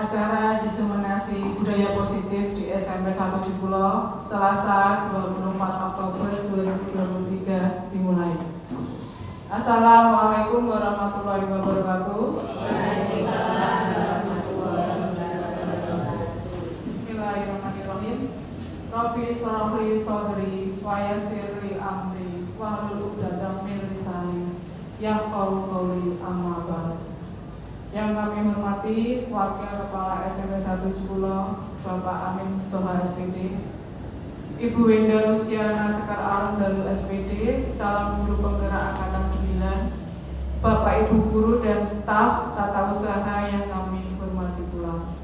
acara diseminasi budaya positif di SMP 1 Jekulo, Selasa 24 Oktober 2023 dimulai. Assalamualaikum warahmatullahi wabarakatuh. Bismillahirrahmanirrahim. Rabbi shrahli shodri wa yassir li amri wahlul 'uqdatam min lisani yafqahu qawli, amma ba'd. Yang kami hormati Wakil Kepala SMP 1 Jekulo Bapak Amin Mustafa SPD, Ibu Wenda Luciana Sekar Alam Dalu SPD, calon guru penggerak Angkatan 9, Bapak Ibu guru dan staf tata usaha yang kami hormati pula.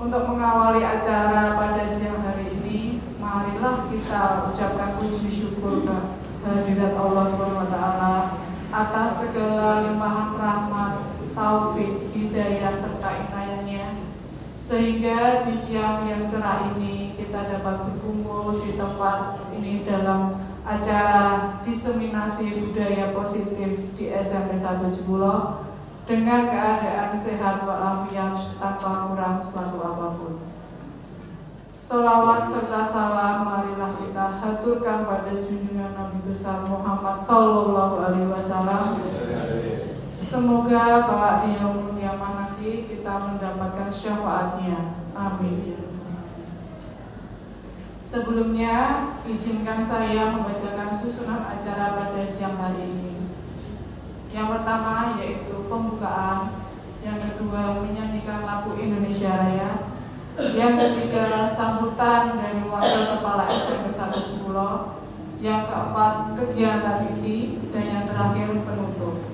Untuk mengawali acara pada siang hari ini, marilah kita ucapkan puji syukur kehadirat Allah SWT atas segala limpahan rahmat, taufik, hidayah, serta inayahnya, sehingga di siang yang cerah ini kita dapat berkumpul di tempat ini dalam acara diseminasi budaya positif di SMP 1 Jekulo dengan keadaan sehat walafiat tanpa kurang suatu apapun. Sholawat serta salam marilah kita haturkan pada junjungan Nabi besar Muhammad Sallallahu Alaihi Wasallam. Semoga kelak di yaumul qiyamah nanti kita mendapatkan syafaatnya. Amin. Sebelumnya, izinkan saya membacakan susunan acara pada siang hari ini. Yang pertama yaitu pembukaan, yang kedua menyanyikan lagu Indonesia Raya, yang ketiga sambutan dari Wakil Kepala SMP 1 Jekulo, yang keempat kegiatan inti, dan yang terakhir penutup.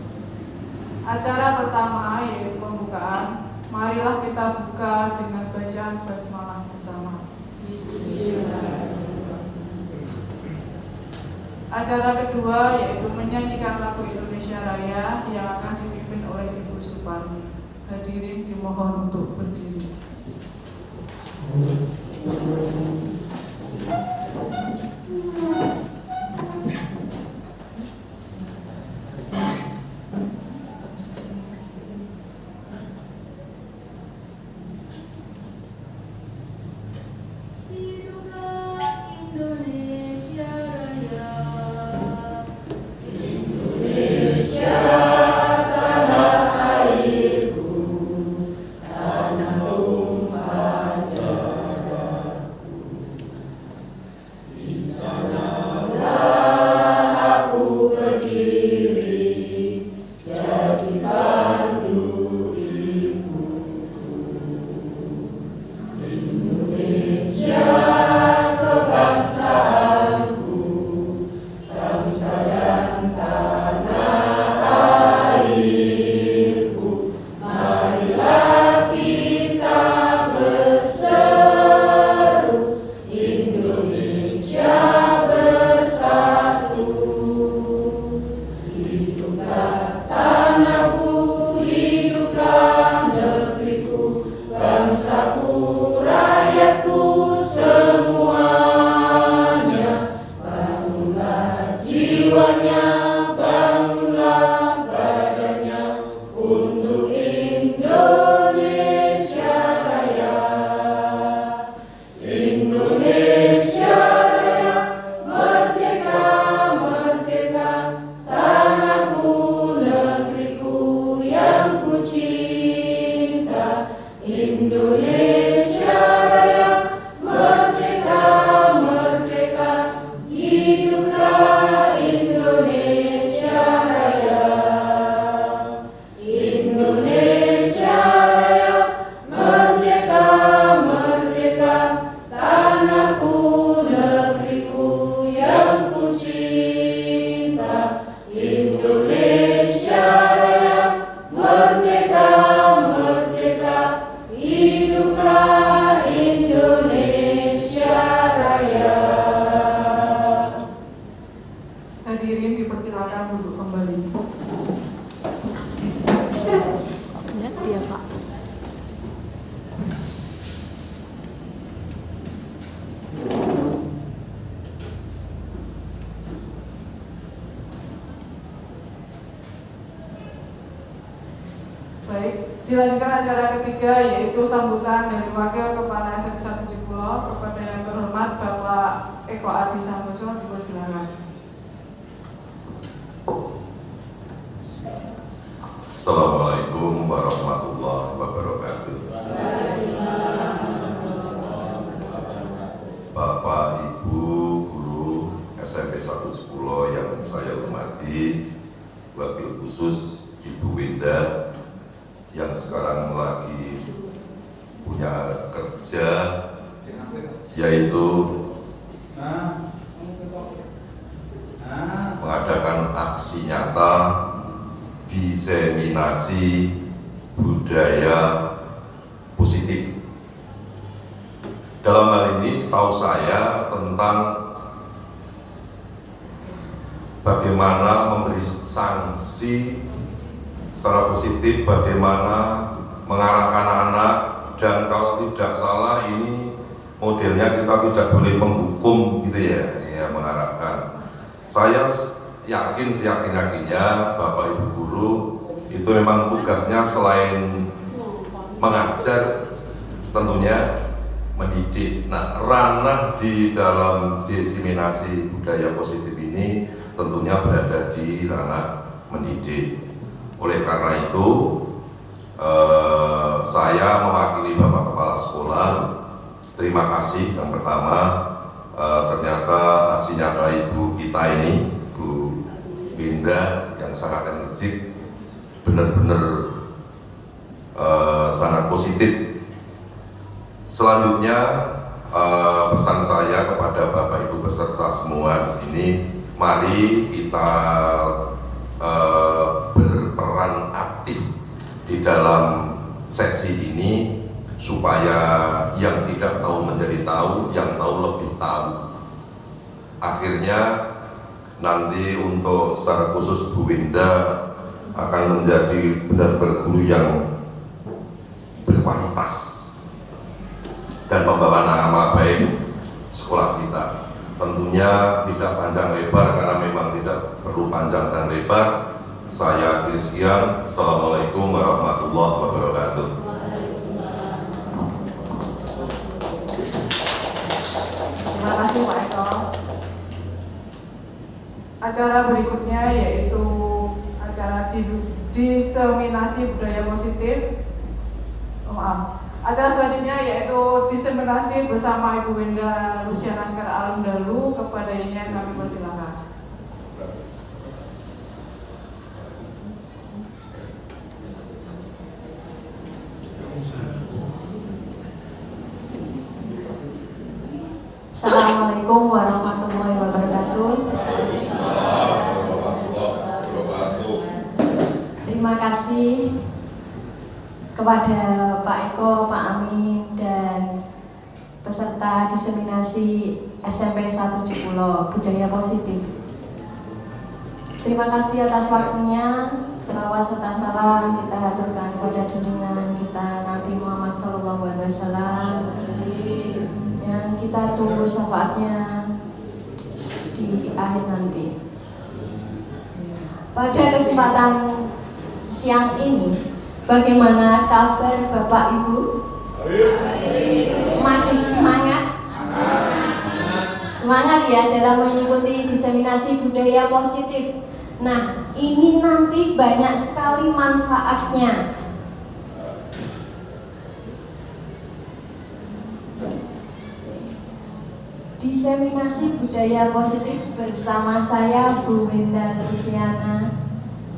Acara pertama yaitu pembukaan. Marilah kita buka dengan bacaan basmalah bersama. Acara kedua yaitu menyanyikan lagu Indonesia Raya yang akan dipimpin oleh Ibu Suparni. Hadirin dimohon untuk berdiri. Dilanjutkan acara ketiga yaitu sambutan dari Wakil Kepala SMP 170 kepada yang terhormat Bapak Eko Adi Santoso, dipersilakan. Assalamualaikum warahmatullahi wabarakatuh. Bapak, Ibu, Guru SMP 110 yang saya hormati, wabil khusus Ibu Winda yang sekarang lagi punya kerja, yaitu mengadakan aksi nyata diseminasi budaya positif. Dalam hal ini setahu saya tentang bagaimana memberi sanksi secara positif, bagaimana mengarahkan anak, dan kalau tidak salah ini modelnya kita tidak boleh menghukum gitu ya, mengarahkan. Saya yakin seyakin-yakinnya Bapak Ibu Guru itu memang tugasnya selain mengajar tentunya mendidik. Nah, ranah di dalam diseminasi budaya positif ini tentunya berada di ranah mendidik. Oleh karena itu saya mewakili Bapak Kepala Sekolah terima kasih yang pertama, ternyata aksi nyata Ibu kita ini, Bu Winda, yang sangat energik, benar-benar sangat positif. Selanjutnya pesan saya kepada Bapak Ibu peserta semua di sini, mari kita berperan aktif di dalam sesi ini supaya yang tidak tahu menjadi tahu, yang tahu lebih tahu. Akhirnya nanti untuk secara khusus Bu Winda akan menjadi benar-benar guru yang berkualitas dan membawa nama baik sekolah kita. Tentunya tidak panjang lebar karena memang tidak perlu panjang dan lebar. Saya akhiri sekian. Assalamualaikum warahmatullahi wabarakatuh. Terima kasih Pak Eko. Acara berikutnya yaitu acara diseminasi budaya positif. Acara selanjutnya yaitu diseminasi bersama Ibu Winda Luciana Askara Alumdalu. Kepada ini kami persilakan. Assalamualaikum warahmatullahi wabarakatuh. Terima kasih kepada Pak Eko, Pak Amin, dan peserta diseminasi SMP 170 Budaya Positif. Terima kasih atas waktunya. Selawat serta salam kita haturkan kepada junjungan kita Nabi Muhammad SAW yang kita tunggu syafaatnya di akhir nanti. Pada kesempatan siang ini, bagaimana kabar Bapak Ibu? Masih semangat? Semangat ya dalam mengikuti diseminasi budaya positif. Nah, ini nanti banyak sekali manfaatnya. Diseminasi budaya positif bersama saya Bu Winda Luciana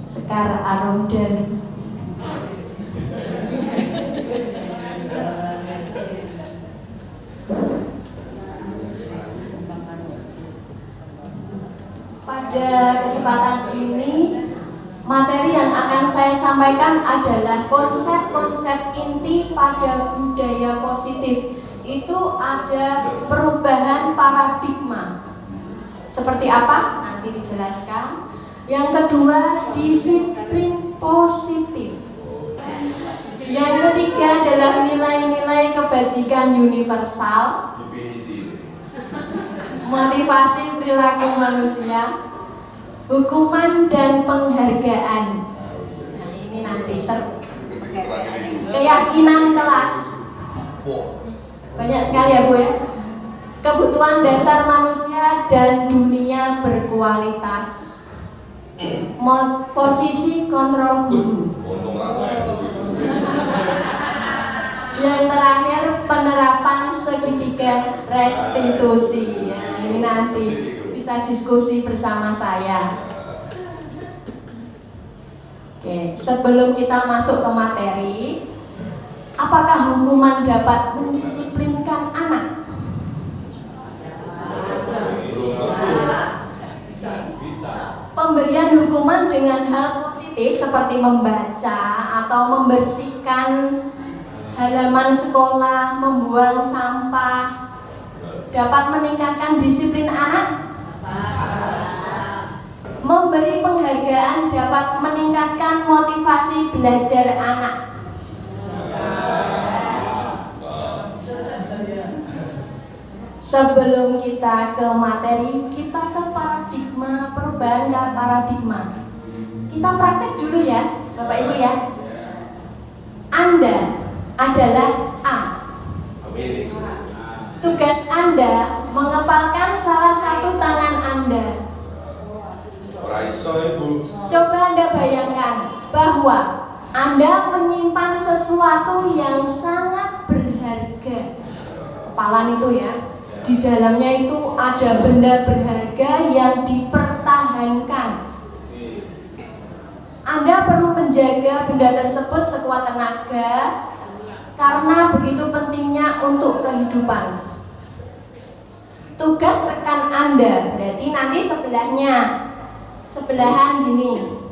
Sekar Alumdalu. Pada kesempatan ini, materi yang akan saya sampaikan adalah konsep-konsep inti pada budaya positif. Itu ada perubahan paradigma. Seperti apa? Nanti dijelaskan. Yang kedua, disiplin positif. Yang ketiga adalah nilai-nilai kebajikan universal. Motivasi perilaku manusia, hukuman dan penghargaan. Nah, ini nanti seru. keyakinan kelas. Banyak sekali ya Bu ya. Kebutuhan dasar manusia dan dunia berkualitas. Posisi kontrol guru. Yang terakhir penerapan segitiga restitusi. Ya, ini nanti bisa diskusi bersama saya. Oke, sebelum kita masuk ke materi, apakah hukuman dapat mendisiplinkan anak? Pemberian hukuman dengan hal positif seperti membaca atau membersihkan halaman sekolah, membuang sampah dapat meningkatkan disiplin anak. Memberi penghargaan dapat meningkatkan motivasi belajar anak. Sebelum kita ke materi, kita ke paradigma, perubahan ke paradigma. Kita praktek dulu ya, Bapak Ibu ya. Anda adalah A. Tugas Anda mengepalkan salah satu tangan Anda. Coba Anda bayangkan bahwa Anda menyimpan sesuatu yang sangat berharga. Kepalan itu ya. Di dalamnya itu ada benda berharga yang dipertahankan. Anda perlu menjaga benda tersebut sekuat tenaga karena begitu pentingnya untuk kehidupan. Tugas rekan Anda, berarti nanti sebelahan gini.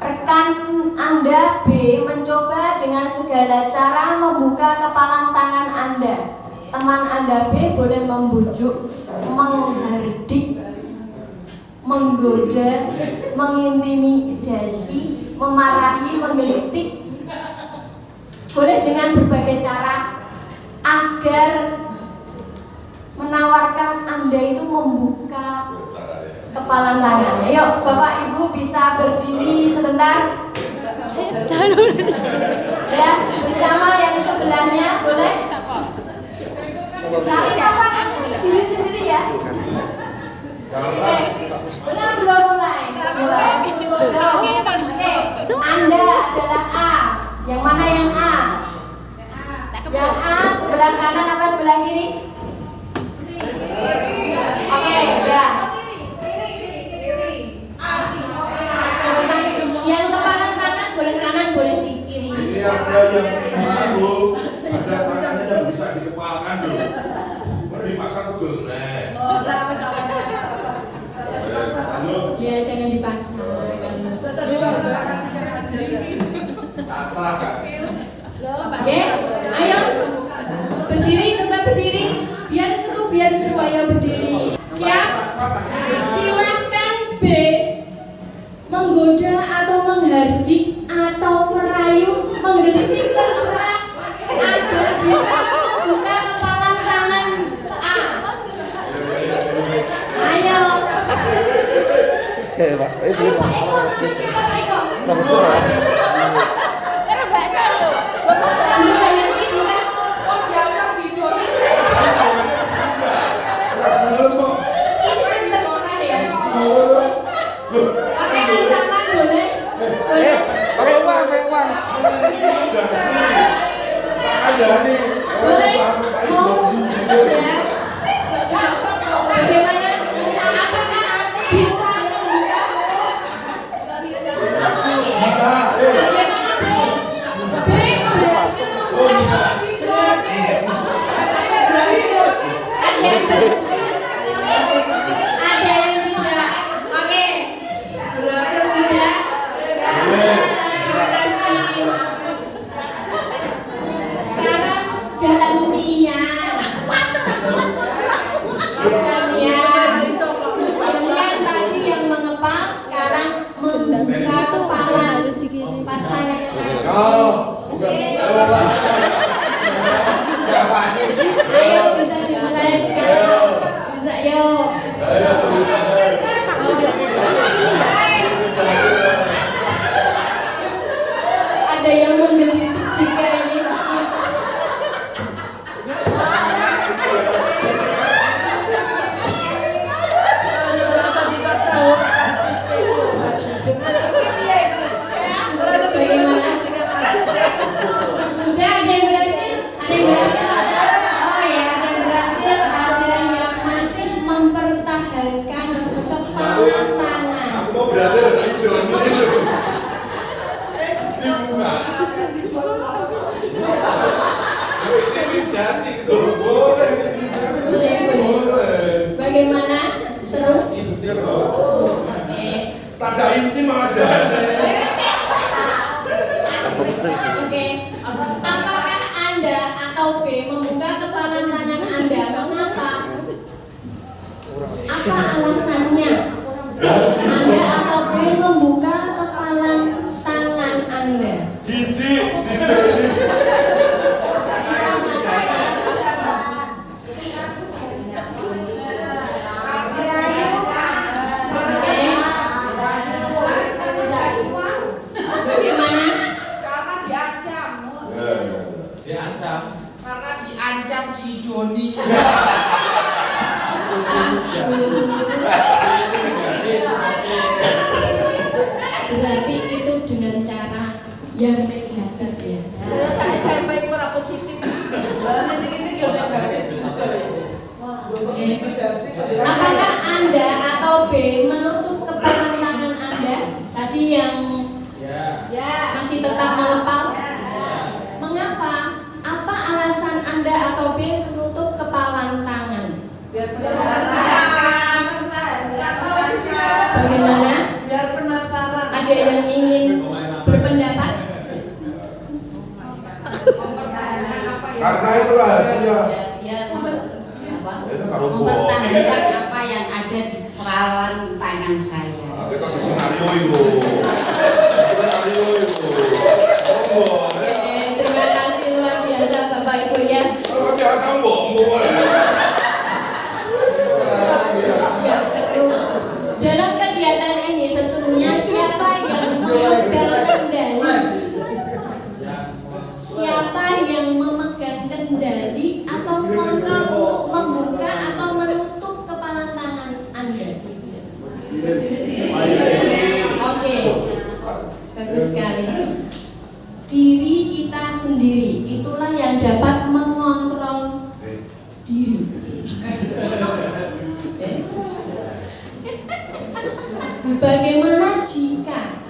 Rekan Anda B mencoba dengan segala cara membuka kepalan tangan Anda. Teman Anda B boleh membujuk, menghardik, menggoda, mengintimidasi, memarahi, menggelitik. Boleh dengan berbagai cara agar menawarkan Anda itu membuka kepalan tangan. Ayo Bapak Ibu bisa berdiri sebentar. Ya, bersama yang sebelahnya boleh. Cari pasangan sendiri ya. Oke, belum mulai. Oke, Anda adalah A. Yang mana yang A? Yang A sebelah kanan apa sebelah kiri? Oke, ya. Yang kepalan tangan boleh kanan boleh kiri. Ini ada yang Bu, ada tangannya yang bisa dikepalkan dulu. Dipaksa pegel. Ya jangan dipaksa kan. Oke, ayo berdiri, coba berdiri. Biar seru, ayo berdiri. Siap? Silakan B menggoda atau menghardik atau merayu, menggelitik terserah agar bisa membuka kepalan tangan A. Ayo. Ayo Pak Eko sampai sini Pak Eko. Dulu Yanti dulu kan. Ini terserah ya. Pakai ancaman boleh? Boleh. Pakai uang. Boleh. Mau ya. Bagaimana? Apakah bisa membuka? Bisa. Bagaimana? Seru? Oke. Raja intim aja. Oke. Apakah Anda atau B membuka kepalan tangan Anda? Mengapa? Apa alasannya? Anda atau B membuka kepalan tangan Anda? Jijik. Oke. Bagaimana? Diancam karena diancam diidoni. Berarti itu dengan cara yang negatif ya. SMP kurang positif. Apakah Anda atau B menutup kepalan tangan Anda tadi yang masih tetap melepal? Mengapa? Apa alasan Anda atau B menutup kepalan tangan? Bagaimana? Biar penasaran. Ada yang ingin berpendapat? Karena itu rahasia. Biar apa? Itu karo Mempertahankan apa yang ada di kepala tangan saya. Tapi kan skenario itu. Skenario itu. Oke, terima kasih luar biasa Bapak Ibu ya. Kalau biasa mbokmu Biar seru. Dalam kegiatan ini sesungguhnya siapa yang memegang kendali? Siapa yang memegang kendali atau kontrol untuk membuka atau menutup kepalan tangan Anda? Oke, bagus sekali. Diri kita sendiri itulah yang dapat mengontrol diri. Oke. Bagaimana jika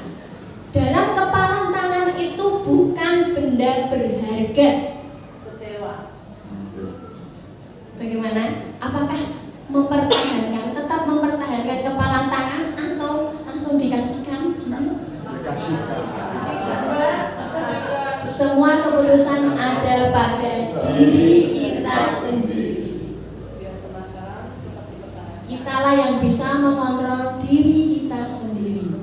dalam kepalan tangan itu bukan benda berharga? Kecewa. Bagaimana? Apakah tetap mempertahankan kepalan tangan atau langsung dikasihkan? Semua keputusan ada pada diri kita sendiri. Kitalah yang bisa mengontrol diri kita sendiri.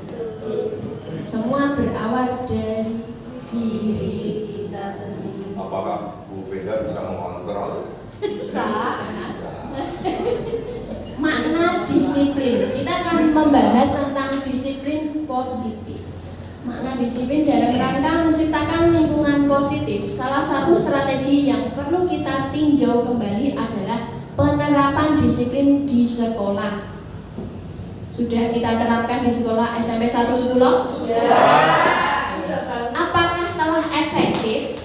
Semua berawal dari diri Kita sendiri. Apakah Bu Veda bisa mengontrol? bisa. Makna disiplin. Kita akan membahas tentang disiplin positif. Makna disiplin dalam rangka menciptakan lingkungan positif. Salah satu strategi yang perlu kita tinjau kembali adalah penerapan disiplin di sekolah. Sudah kita terapkan di sekolah SMP 110? Apakah telah efektif?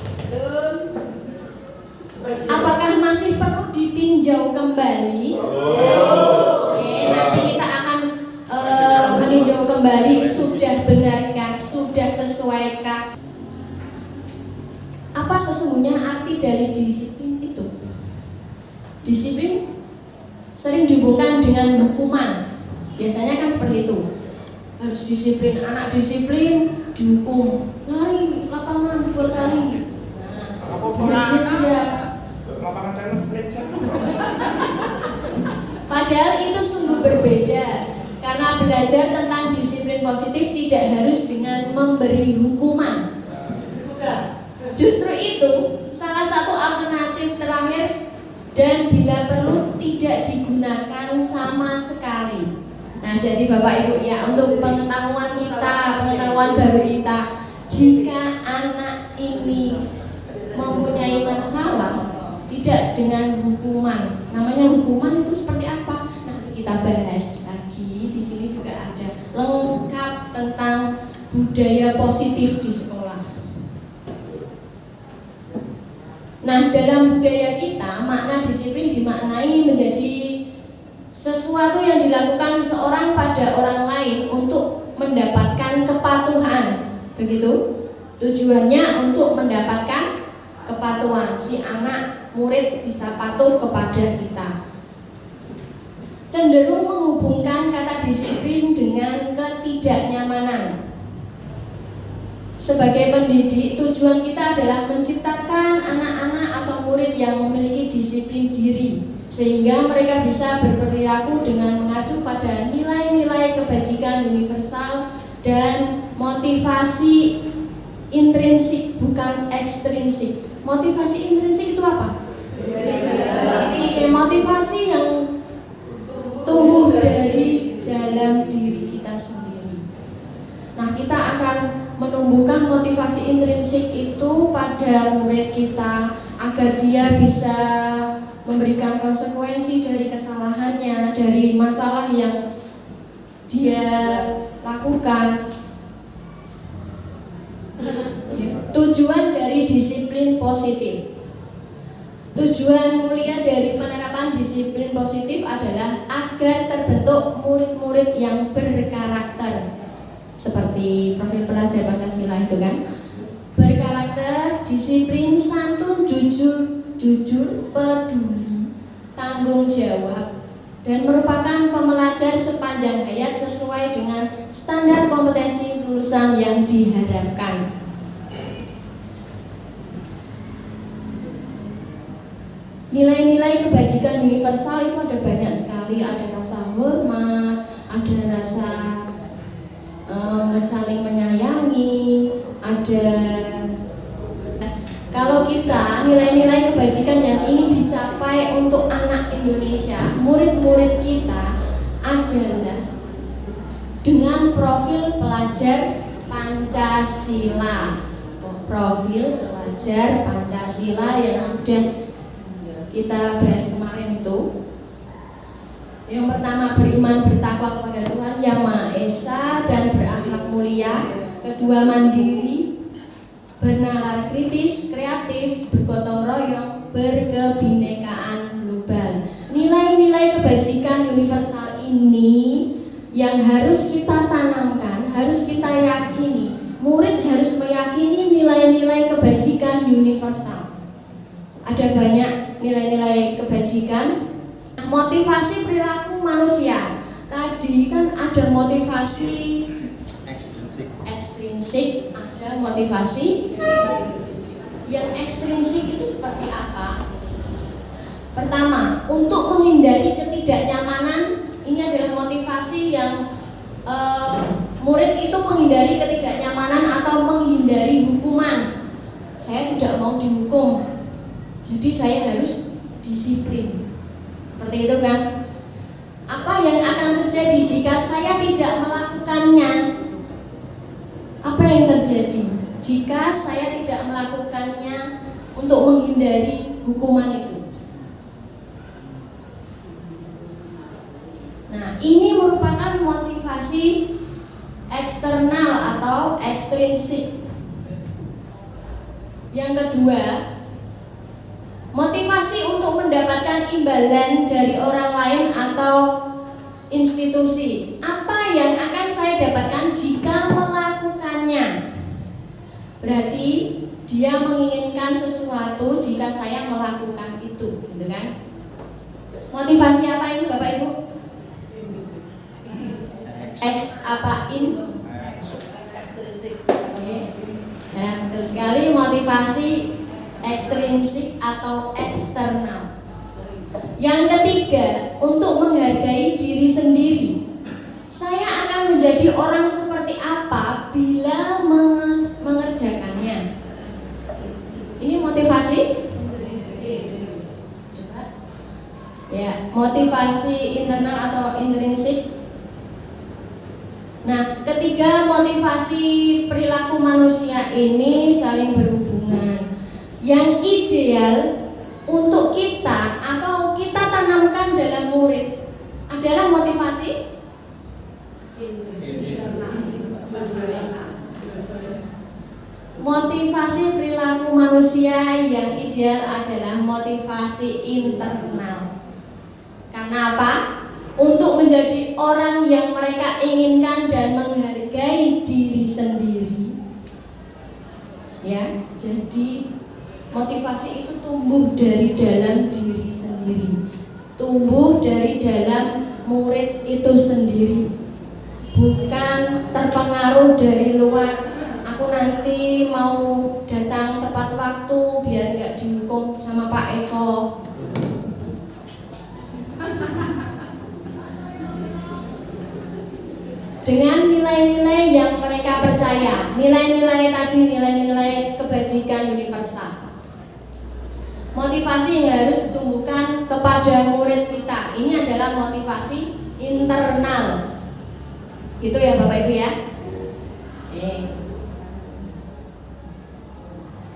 Apakah masih perlu ditinjau kembali? Oke, nanti kita akan meninjau kembali sudah benarkah, sudah sesuaikah. Apa sesungguhnya arti dari disiplin itu? Disiplin sering dihubungkan dengan hukuman. Biasanya kan seperti itu. Harus disiplin, anak disiplin dihukum lari lapangan 2 kali. Nah, dia jeda. Lapangan tenis meja. Padahal itu sungguh berbeda. Karena belajar tentang disiplin positif tidak harus dengan memberi hukuman. Justru itu salah satu alternatif terakhir dan bila perlu tidak digunakan sama sekali. Nah, jadi Bapak Ibu ya, untuk pengetahuan kita, pengetahuan baru kita, jika anak ini mempunyai masalah tidak dengan hukuman. Namanya hukuman itu seperti apa? Nanti kita bahas lagi. Di sini juga ada lengkap tentang budaya positif di sekolah. Nah, dalam budaya kita, makna disiplin dimaknai menjadi sesuatu yang dilakukan seorang pada orang lain untuk mendapatkan kepatuhan. Begitu? Tujuannya untuk mendapatkan kepatuhan. Si anak murid bisa patuh kepada kita. cenderung menghubungkan kata disiplin dengan ketidaknyamanan. Sebagai pendidik, tujuan kita adalah menciptakan anak-anak atau murid yang memiliki disiplin diri, sehingga mereka bisa berperilaku dengan mengacu pada nilai-nilai kebajikan universal dan motivasi intrinsik, bukan ekstrinsik. Motivasi intrinsik itu apa? Oke, motivasi yang tumbuh dari dalam diri kita sendiri. Nah, kita akan menumbuhkan motivasi intrinsik itu pada murid kita agar dia bisa memberikan konsekuensi dari kesalahannya, dari masalah yang dia lakukan. Tujuan dari disiplin positif. Tujuan mulia dari penerapan disiplin positif adalah agar terbentuk murid-murid yang berkarakter. Seperti profil pelajar Pancasila itu kan, berkarakter, disiplin, santun, jujur, peduli, tanggung jawab, dan merupakan pembelajar sepanjang hayat sesuai dengan standar kompetensi lulusan yang diharapkan. Nilai-nilai kebajikan universal itu ada banyak sekali, ada rasa hormat, ada rasa saling menyayangi, ada. Kalau kita nilai-nilai kebajikan yang ingin dicapai untuk anak Indonesia, murid-murid kita adalah dengan profil pelajar Pancasila, profil pelajar Pancasila yang sudah kita bahas kemarin itu. Yang pertama, beriman bertakwa kepada Tuhan Yang Maha Esa dan berakhlak mulia. Kedua, mandiri, bernalar kritis, kreatif, bergotong royong, berkebinekaan global. Nilai-nilai kebajikan universal ini yang harus kita tanamkan, harus kita yakini. Murid harus meyakini nilai-nilai kebajikan universal. Ada banyak nilai-nilai kebajikan. Motivasi perilaku manusia. Tadi kan ada motivasi ekstrinsik, ada motivasi yang ekstrinsik. Itu seperti apa? Pertama, untuk menghindari ketidaknyamanan. Ini adalah motivasi yang murid itu menghindari ketidaknyamanan atau menghindari hukuman. Saya tidak mau dihukum, jadi saya harus disiplin. Seperti itu kan? Apa yang akan terjadi jika saya tidak melakukannya? Apa yang terjadi jika saya tidak melakukannya untuk menghindari hukuman itu? Nah, ini merupakan motivasi eksternal atau ekstrinsik. Yang kedua, motivasi untuk mendapatkan imbalan dari orang lain atau institusi. Apa yang akan saya dapatkan jika melakukannya? Berarti dia menginginkan sesuatu jika saya melakukan itu, gitu kan? Motivasi apa ini Bapak Ibu? X apa in? Oke. Nah, terus sekali motivasi ekstrinsik atau eksternal. Yang ketiga, untuk menghargai diri sendiri. Saya akan menjadi orang seperti apa bila mengerjakannya. Ini motivasi? Coba. Ya, motivasi internal atau intrinsik. Nah, ketiga, motivasi perilaku manusia ini saling berhubungan. Yang ideal untuk kita atau kita tanamkan dalam murid adalah motivasi perilaku manusia yang ideal adalah motivasi internal. Karena apa? Untuk menjadi orang yang mereka inginkan dan menghargai diri sendiri. Ya, jadi motivasi itu tumbuh dari dalam diri sendiri, tumbuh dari dalam murid itu sendiri, bukan terpengaruh dari luar. Aku nanti mau datang tepat waktu biar nggak dihukum sama Pak Eko. Dengan nilai-nilai yang mereka percaya, nilai-nilai tadi, nilai-nilai kebajikan universal. Motivasi yang harus ditumbuhkan kepada murid kita ini adalah motivasi internal. Gitu ya Bapak Ibu ya.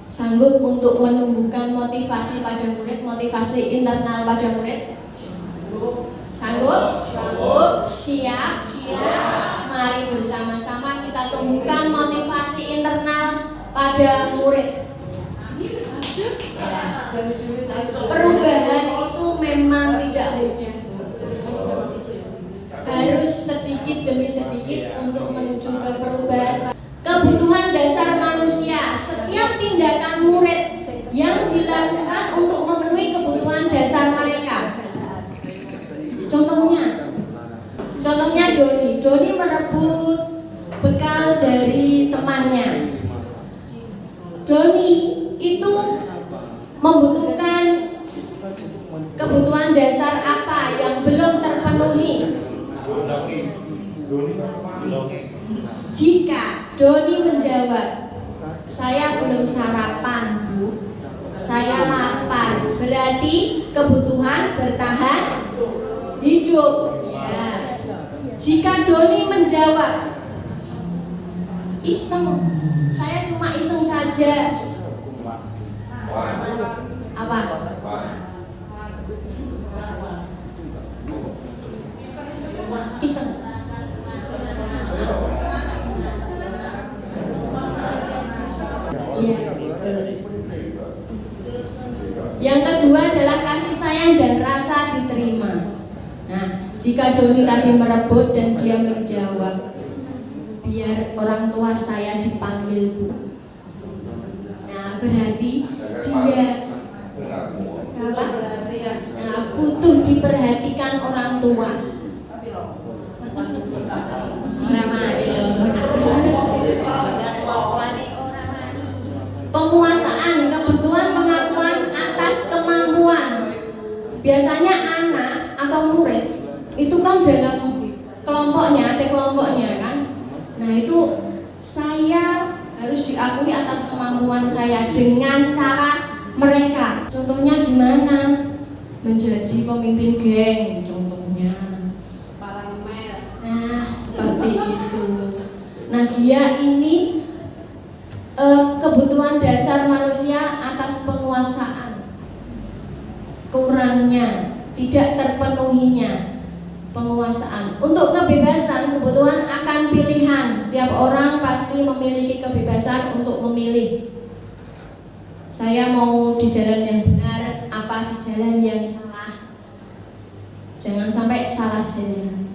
Sanggup untuk menumbuhkan motivasi pada murid, motivasi internal pada murid? Sanggup? Siap? Mari bersama-sama kita tumbuhkan motivasi internal pada murid. Perubahan itu memang tidak mudah. Harus sedikit demi sedikit untuk menuju ke perubahan. Kebutuhan dasar manusia, setiap tindakan murid yang dilakukan untuk memenuhi kebutuhan dasar mereka. Contohnya Doni merebut bekal dari temannya. Doni itu membutuhkan kebutuhan dasar apa yang belum terpenuhi? Jika Doni menjawab, saya belum sarapan Bu, saya lapar, berarti kebutuhan bertahan hidup. Ya. Jika Doni menjawab, iseng, saya cuma iseng saja. Apa? Iseng. Iya, yang kedua adalah kasih sayang dan rasa diterima. Nah, jika Doni tadi merebut dan dia menjawab, biar orang tua saya dipanggil Bu. Nah, berarti dia apa? Nah, butuh diperhatikan orang tua. Penguasaan, kebutuhan pengakuan atas kemampuan. Biasanya anak atau murid itu kan dalam kelompoknya, ada kelompoknya kan. Nah itu saya harus diakui atas kemampuan saya dengan cara mereka. Contohnya gimana? Menjadi pemimpin geng contohnya. Nah seperti itu. Nah dia ini kebutuhan dasar manusia atas penguasaan, kurangnya, tidak terpenuhinya penguasaan. Untuk kebebasan, kebutuhan akan pilihan. Setiap orang pasti memiliki kebebasan untuk memilih. Saya mau di jalan yang benar, apa di jalan yang salah. Jangan sampai salah jalan.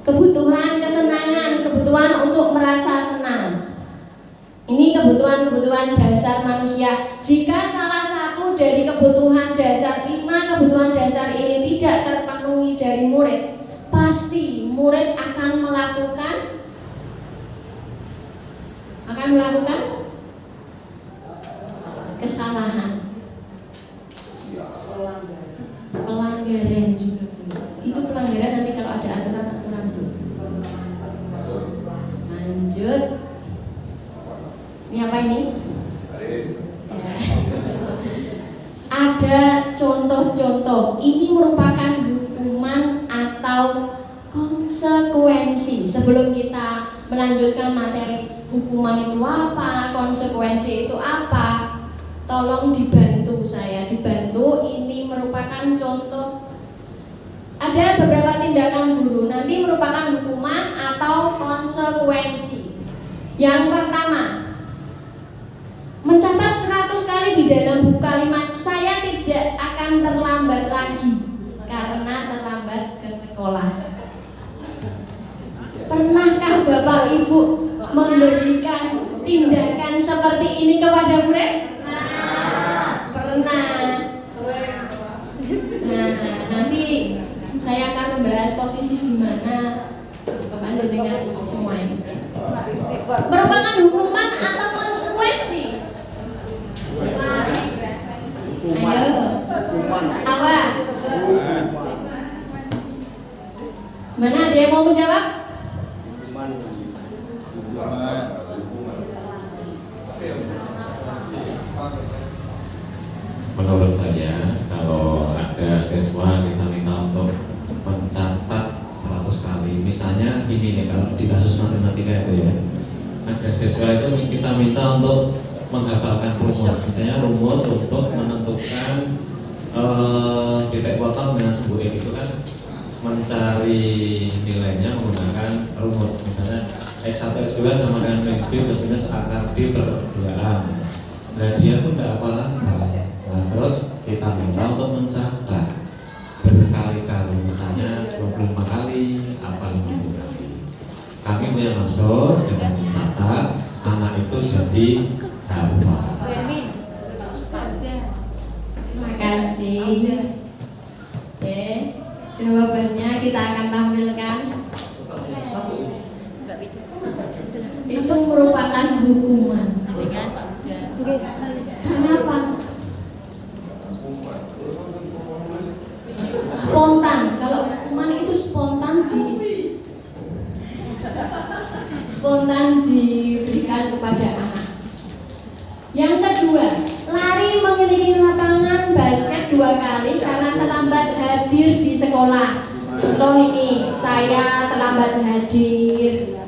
Kebutuhan kesenangan, kebutuhan untuk merasa senang. Ini kebutuhan-kebutuhan dasar manusia. Jika salah satu dari kebutuhan dasar, 5 kebutuhan dasar ini tidak terpenuhi dari murid, pasti murid akan melakukan kesalahan, pelanggaran juga. Itu pelanggaran nanti kalau ada aturan-aturan itu. Lanjut. Ini apa ini? Ya. Ada contoh-contoh. Ini merupakan hukuman atau konsekuensi. Sebelum kita melanjutkan materi hukuman itu apa, konsekuensi itu apa, tolong dibantu saya, dibantu. Ini merupakan contoh. Ada beberapa tindakan guru nanti merupakan hukuman atau konsekuensi. Yang pertama, mencatat 100 kali di dalam buku kalimat saya tidak akan terlambat lagi karena terlambat ke sekolah. Pernahkah Bapak Ibu memberikan tindakan seperti ini kepada murid? Pernah. Nah, nanti Saya akan membahas posisi di mana panjenengan semua ini. Merupakan hukuman atau konsekuensi? Ayo, apa? Mana ada yang mau menjawab? Menurut saya, kalau ada siswa kita minta untuk mencatat 100 kali, misalnya gini nih, kalau di kasus matematika itu ya, ada siswa itu kita minta untuk menghafalkan rumus, misalnya rumus untuk menentukan titik potong dengan sebuah itu kan, mencari nilainya menggunakan rumus, misalnya X1 X2 sama dengan B plus minus akar D per 2A. Nah dia pun tidak hafal-hafal. Nah, terus kita minta untuk mencatat berkali-kali, misalnya 25 kali, apa 50 kali. Kami punya maksud dengan mencatat anak itu jadi hafal. Terima kasih. Oke, jawabannya kita akan tampilkan. Itu merupakan hukuman. Kenapa? Spontan. Kalau hukuman itu spontan diberikan kepada anak. Yang kedua, lari mengelilingi lapangan basket 2 kali karena terlambat hadir di sekolah. Contoh ini, saya terlambat hadir.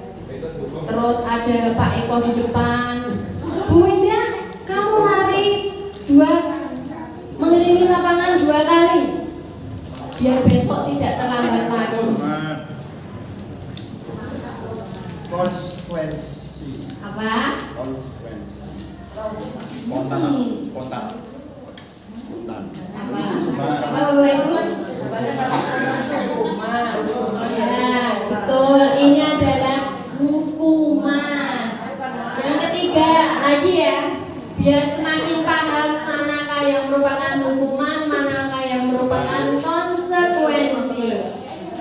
Terus ada Pak Eko di depan. Bu Indah, kamu lari mengelilingi lapangan 2 kali. Biar besok tidak terlambat lagi. Konsekuensi. Apa? Konsekuensi. Hmm. Spontan. Apa? Bapak Ibu? Ya, betul. Ini adalah hukuman. Yang ketiga lagi ya, biar semakin paham manakah yang merupakan hukuman, manakah yang merupakan konsekuensi.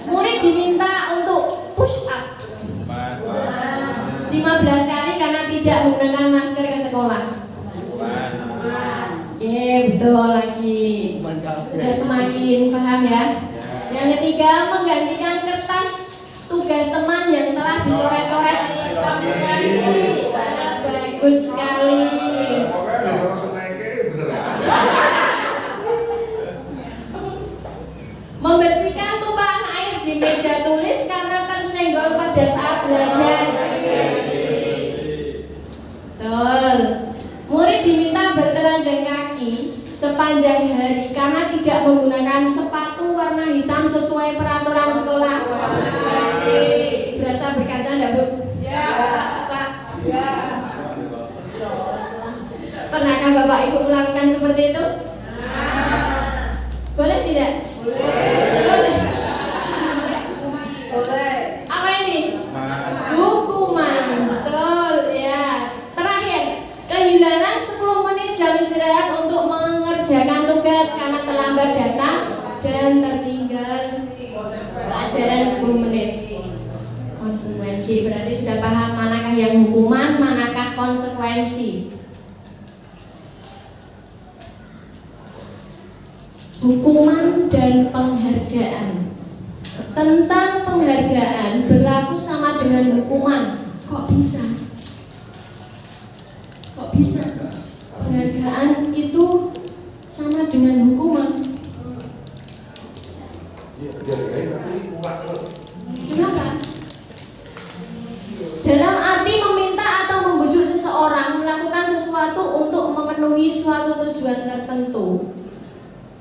Murid diminta untuk push up 15 kali karena tidak menggunakan masker ke sekolah. Oke, betul lagi. Sudah semakin paham ya. Yang ketiga, menggantikan kertas tugas teman yang telah dicoret-coret. Bagus sekali. Membersihkan tumpahan air di meja tulis karena tersenggol pada saat belajar. Betul. Murid diminta bertelanjang kaki sepanjang hari karena tidak menggunakan sepatu warna hitam sesuai peraturan sekolah. Berasa berkaca enggak, Bu? Ya. Pak? Ya. Pernahkah Bapak Ibu melakukan seperti itu? Boleh tidak? Boleh. Apa ini? Hukuman. Betul ya. Terakhir, kehilangan 10 menit jam istirahat untuk mengerjakan tugas karena terlambat datang dan tertinggal pelajaran 10 menit. Konsekuensi, berarti sudah paham manakah yang hukuman, manakah konsekuensi. Hukuman dan penghargaan. Tentang penghargaan berlaku sama dengan hukuman. Kok bisa? Kok bisa? Penghargaan itu sama dengan hukuman. Kenapa? Dalam arti meminta atau membujuk seseorang melakukan sesuatu untuk memenuhi suatu tujuan tertentu.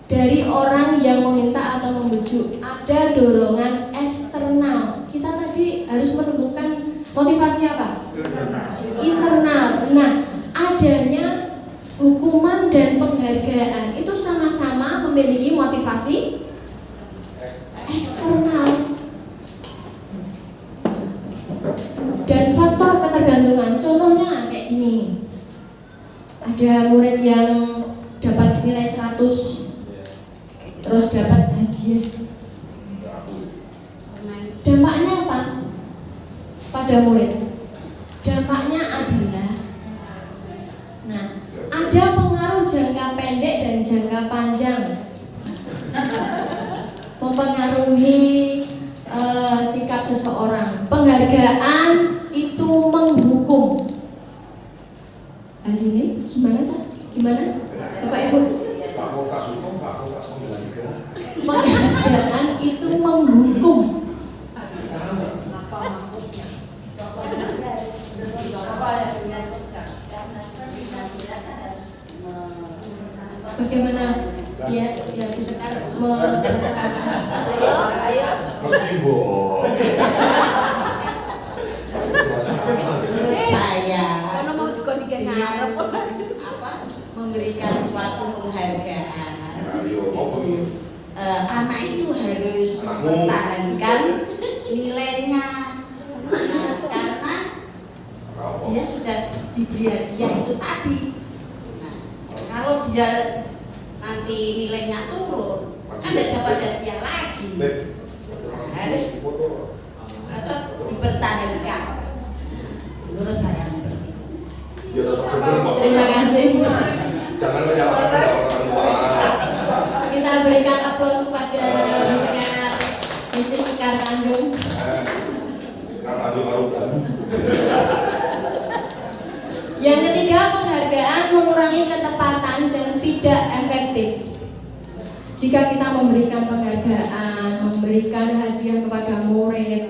Dari orang yang meminta atau membujuk ada dorongan eksternal. Kita tadi harus menemukan motivasi apa? Internal. Nah, adanya hukuman dan penghargaan itu sama-sama memiliki motivasi eksternal dan faktor ketergantungan. Contohnya kayak gini, ada murid yang dapat nilai 100 terus dapat hadiah kepada murid. Dampaknya adalah, nah, ada pengaruh jangka pendek dan jangka panjang, mempengaruhi sikap seseorang. Penghargaan itu menghukum. Tadi ini gimana tuh? Gimana, Bapak Ibu? Fakultas hukum, fakultas penghargaan. Penghargaan itu menghukum. Apa maksudnya? Apa yang menyatukan? Bagaimana ya Bu Sekar Mesti boh. Menurut saya Karena mau dengan memberikan suatu penghargaan anak itu harus mempertahankan nilainya. Nah, karena dia sudah diberi hadiah itu tadi. Nah, kalau dia nanti nilainya turun, kan tidak dapat hadiah lagi. Harus tetap dipertahankan. Menurut saya seperti itu. Ya tetap benar Pak. Terima kasih. Jangan menyalahkan orang tua. Kita berikan aplaus kepada Bu Sekar, Mrs. Sekar Tanjung. Sekarang Tanjung Aruban. Yang ketiga, penghargaan mengurangi ketepatan dan tidak efektif. Jika kita memberikan penghargaan, memberikan hadiah kepada murid,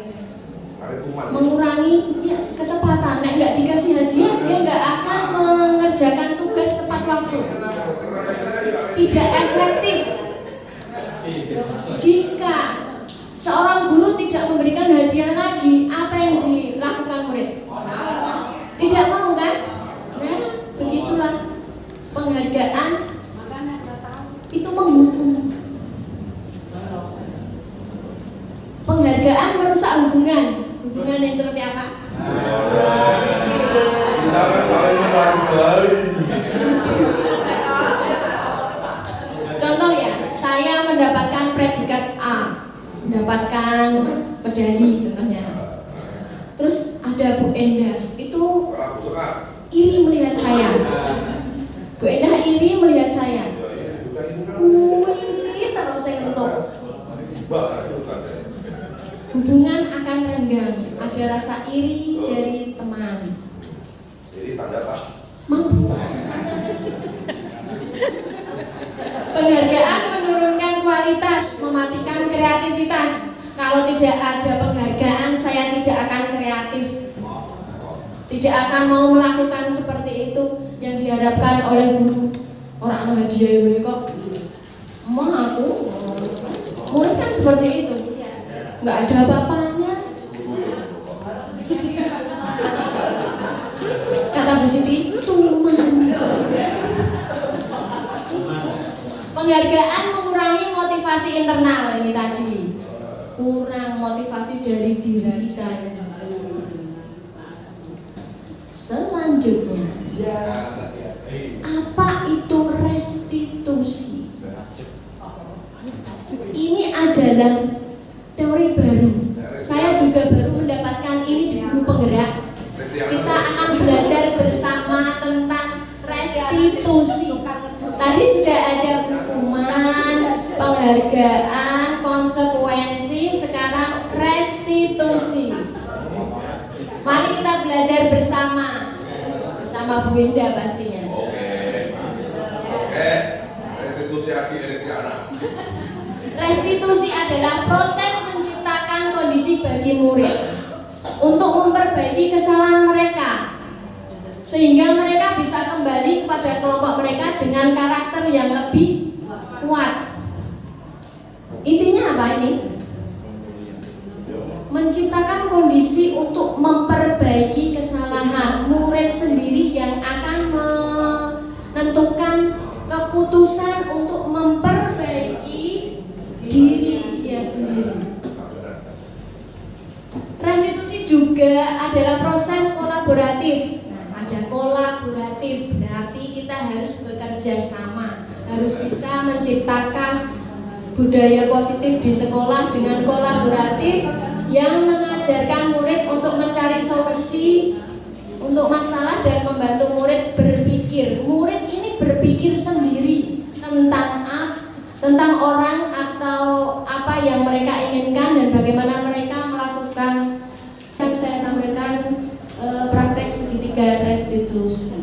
mengurangi ya, ketepatan. Nek nggak dikasih hadiah, dia nggak akan mengerjakan tugas tepat waktu. Tidak efektif. Jika seorang guru tidak memberikan hadiah lagi, apa yang dilakukan murid? Tidak mau kan? Nah, begitulah penghargaan itu menghukum. Penghargaan merusak hubungan. Hubungan yang seperti apa? Kita kan saling menghargai. Contoh ya, saya mendapatkan predikat A, mendapatkan medali contohnya. Terus ada Bu Endah, itu iri melihat saya. Bu Endah iri melihat saya. Kuwi terus saya entuk. Hubungan akan renggang, ada rasa iri dari teman. Jadi tanda apa? Mampu. Penghargaan menurunkan kualitas, mematikan kreativitas. Kalau tidak ada penghargaan, saya tidak akan kreatif. Tidak akan mau melakukan seperti itu yang diharapkan oleh guru. Orang anu hadiah ini kok. Emang aku murid kan seperti itu. Nggak ada apa-apanya. Kata Bu Siti, tuman. Penghargaan mengurangi motivasi internal ini tadi. Kurang motivasi dari diri kita. Selanjutnya, apa itu restitusi? Ini adalah teori baru. Saya juga baru mendapatkan ini di guru penggerak. Kita akan belajar bersama tentang restitusi. Tadi sudah ada hukuman, penghargaan, konsekuensi, sekarang restitusi. Mari kita belajar bersama Bu Indah pastinya. Oke. Restitusi anak. Restitusi adalah proses menciptakan kondisi bagi murid untuk memperbaiki kesalahan mereka, sehingga mereka bisa kembali kepada kelompok mereka dengan karakter yang lebih kuat. Intinya apa ini? Menciptakan kondisi untuk memperbaiki kesalahan. Murid sendiri yang akan menentukan keputusan untuk memperbaiki diri dia sendiri. Restitusi juga adalah proses kolaboratif. Ada kolaboratif, berarti kita harus bekerja sama, harus bisa menciptakan budaya positif di sekolah dengan kolaboratif yang mengajarkan murid untuk mencari solusi untuk masalah dan membantu murid berpikir. Murid ini berpikir sendiri tentang orang atau apa yang mereka inginkan dan bagaimana mereka melakukan. Yang saya tampilkan praktek segitiga restitusi.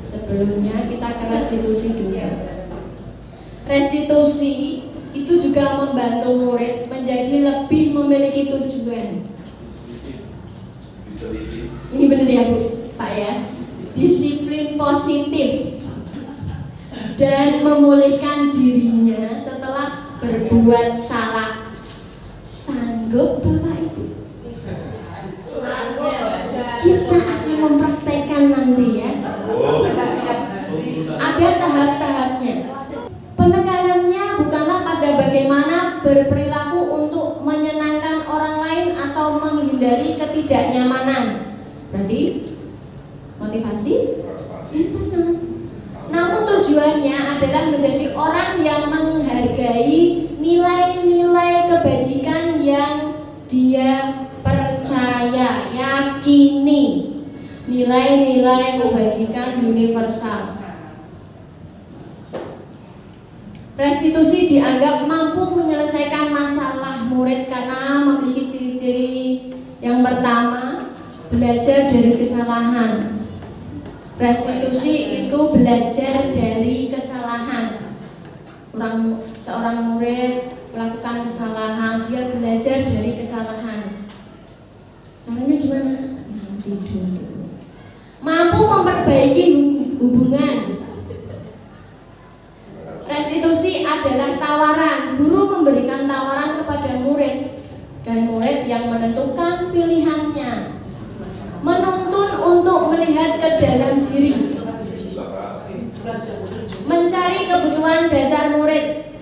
Sebelumnya kita ke restitusi dulu. Restitusi itu juga membantu murid menjadi lebih memiliki tujuan. Ini benar ya Bu, Pak ya. Disiplin positif dan memulihkan dirinya setelah berbuat salah. Sanggup Bapak Ibu? Kita akan mempraktekkan nanti ya. Ada tahap-tahapnya. Penekanannya bukanlah pada bagaimana berperilaku untuk menyenangkan orang lain atau menghindari ketidaknyamanan. Berarti motivasi internal. Namun tujuannya adalah menjadi orang yang menghargai nilai-nilai kebajikan yang dia percaya, yakini. Nilai-nilai kebajikan universal. Restitusi dianggap mampu menyelesaikan masalah murid karena memiliki ciri-ciri. Yang pertama, belajar dari kesalahan. Restitusi itu belajar dari kesalahan. Seorang murid melakukan kesalahan, dia belajar dari kesalahan. Caranya gimana? Nanti dulu. Mampu memperbaiki hubungan. Restitusi adalah tawaran. Guru memberikan tawaran kepada murid dan murid yang menentukan pilihannya. Menuntun untuk melihat ke dalam diri. Mencari kebutuhan dasar murid.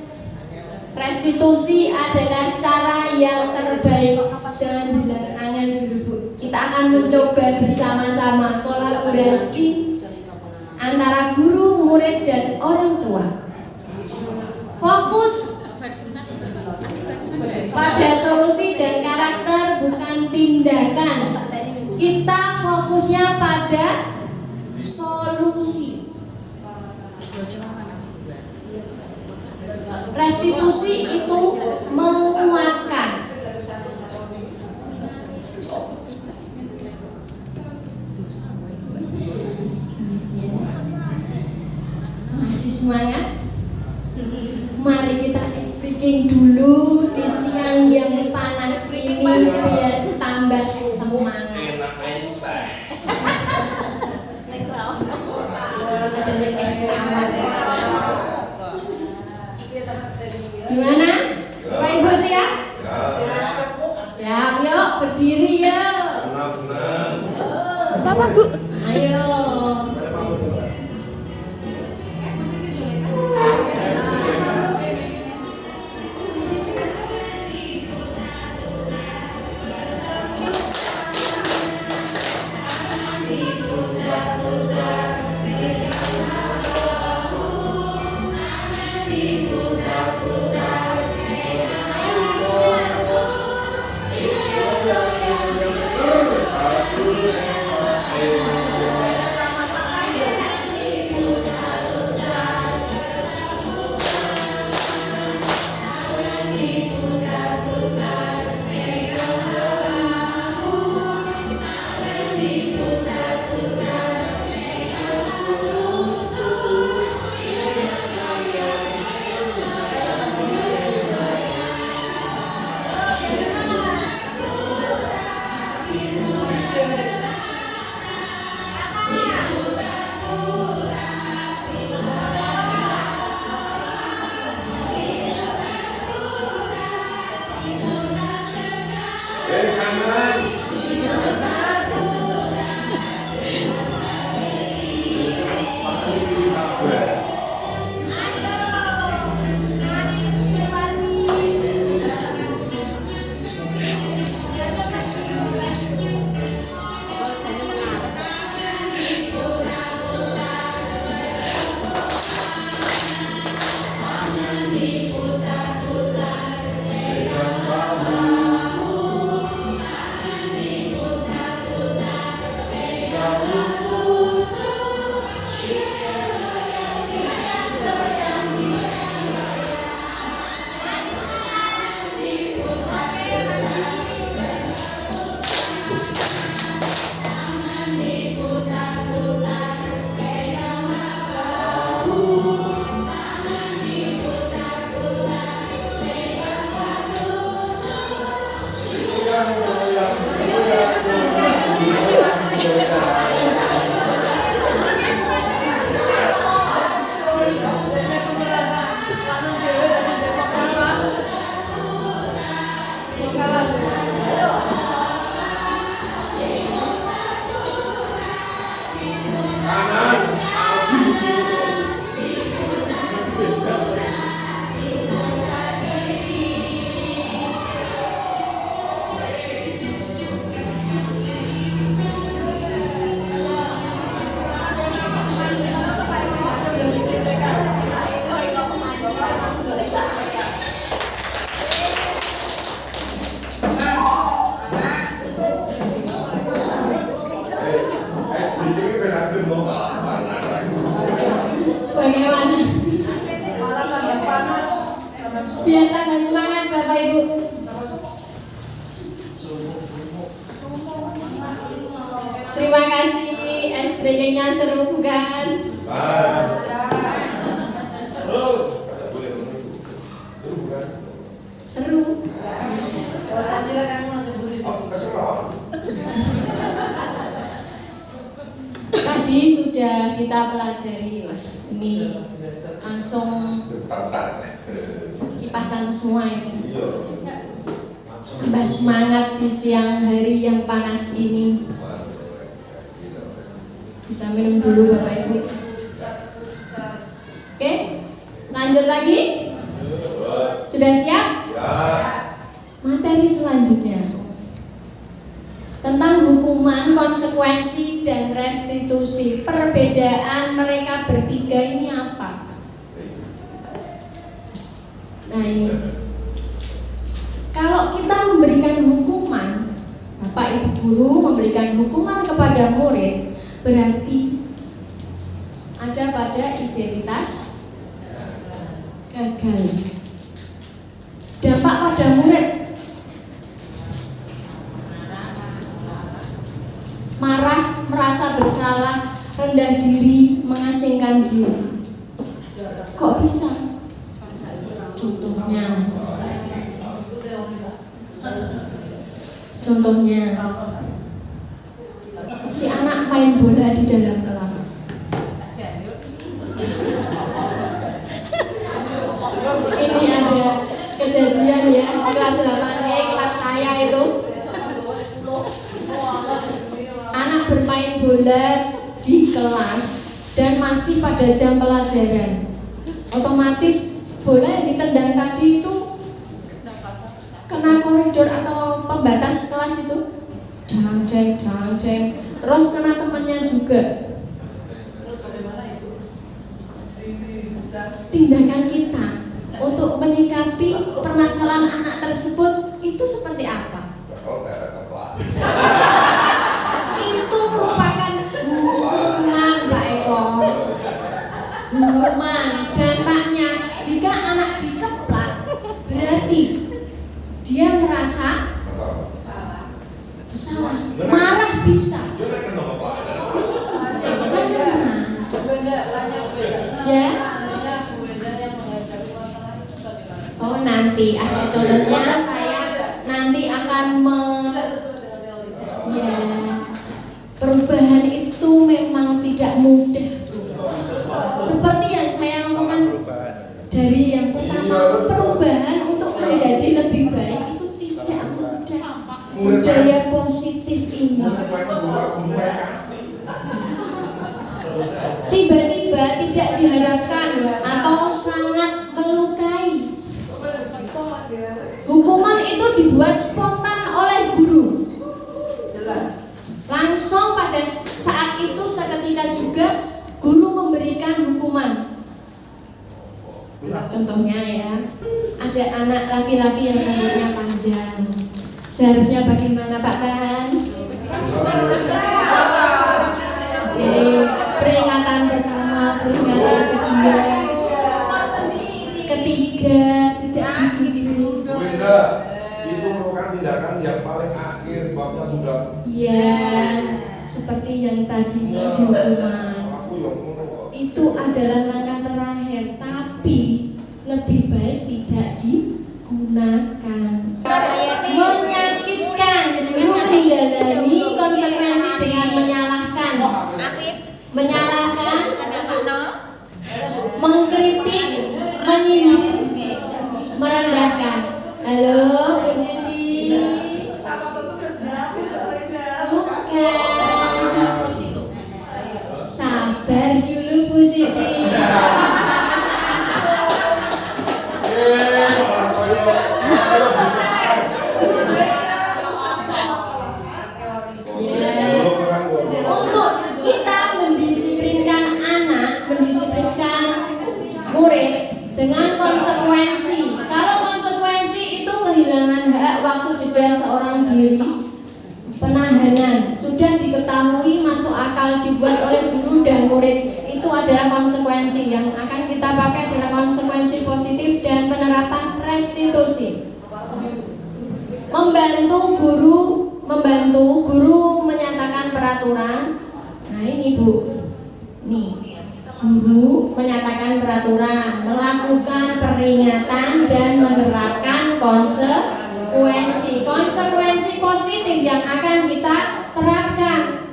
Restitusi adalah cara yang terbaik. Jangan bilang angel dulu Bu. Kita akan mencoba bersama-sama kolaborasi antara guru, murid, dan orang tua. Fokus pada solusi dan karakter, bukan tindakan. Kita fokusnya pada solusi. Restitusi itu menguatkan. Masih semangat? Mari kita ice breaking dulu di siang yang panas ini biar tambah semangat. Adanya es tawar. Gimana? Bapak Ibu siap? Siap, yuk berdiri yuk. Bapak Bu. Ayo. Semangat Bapak Ibu. Terima kasih. Ice breaking-nya seru bukan? Seru. Tadi sudah kita pelajari. Wah, ini langsung kipasan semua ini. Tambah semangat di siang hari yang panas ini. Bisa minum dulu Bapak Ibu. Oke, lanjut lagi. Sudah siap? Materi selanjutnya tentang hukuman, konsekuensi, dan restitusi. Perbedaan mereka bertiga ini apa? Nah ini, kalau kita memberikan hukuman, Bapak Ibu guru memberikan hukuman kepada murid, berarti ada pada identitas gagal. Dampak pada murid, marah, merasa bersalah, rendah diri, mengasingkan diri. Kok bisa? Contohnya si anak main bola di dalam kelas. Ini ada kejadian ya di kelas 8E, kelas saya itu. Anak bermain bola di kelas dan masih pada jam pelajaran. Otomatis bola yang ditendang tadi itu kena koridor atau pembatas kelas itu, dang, terus kena temannya juga. Tindakan kita untuk menyikapi permasalahan anak tersebut itu seperti apa? Itu merupakan hukuman, Mbak Eko. Hukuman. Dampaknya jika anak dikeplak, berarti dia merasa bersalah, marah bisa. Ya. Oh nanti ada contohnya, saya nanti akan ya, perubahan itu memang tidak mudah. Seperti yang saya ngomongkan dari yang pertama, perubahan untuk menjadi lebih baik itu tidak mudah. Budaya positif ini tiba-tiba tidak diharapkan atau sangat melukai. Hukuman itu dibuat spontan oleh guru. Langsung pada saat itu seketika juga guru memberikan hukuman. Contohnya ya, ada anak laki-laki yang rambutnya panjang. Seharusnya bagaimana Pak Tan? Oke, peringatan pertama, peringatan kedua, ketiga tidak diberi. Itu merupakan tindakan yang paling akhir, sebabnya sudah. Iya, seperti yang tadi dihukuman. Itu adalah langkah terakhir, tapi lebih baik tidak digunakan. Menyakitkan, guru menjalani konsekuensi dengan menyalahkan, mengkritik, menyindir, merendahkan. Halo, Bu Siti. Bukan. Sabar dulu Bu Siti. Untuk kita mendisiplinkan anak, mendisiplinkan murid dengan konsekuensi. Kalau konsekuensi itu kehilangan hak, waktu jeda seorang diri, penahanan, sudah diketahui masuk akal, dibuat oleh guru dan murid, itu adalah konsekuensi yang akan kita pakai adalah konsekuensi positif dan penerapan restitusi. Membantu guru menyatakan peraturan. Nah ini Bu, nih guru menyatakan peraturan, melakukan peringatan dan menerapkan konsekuensi positif yang akan kita terapkan.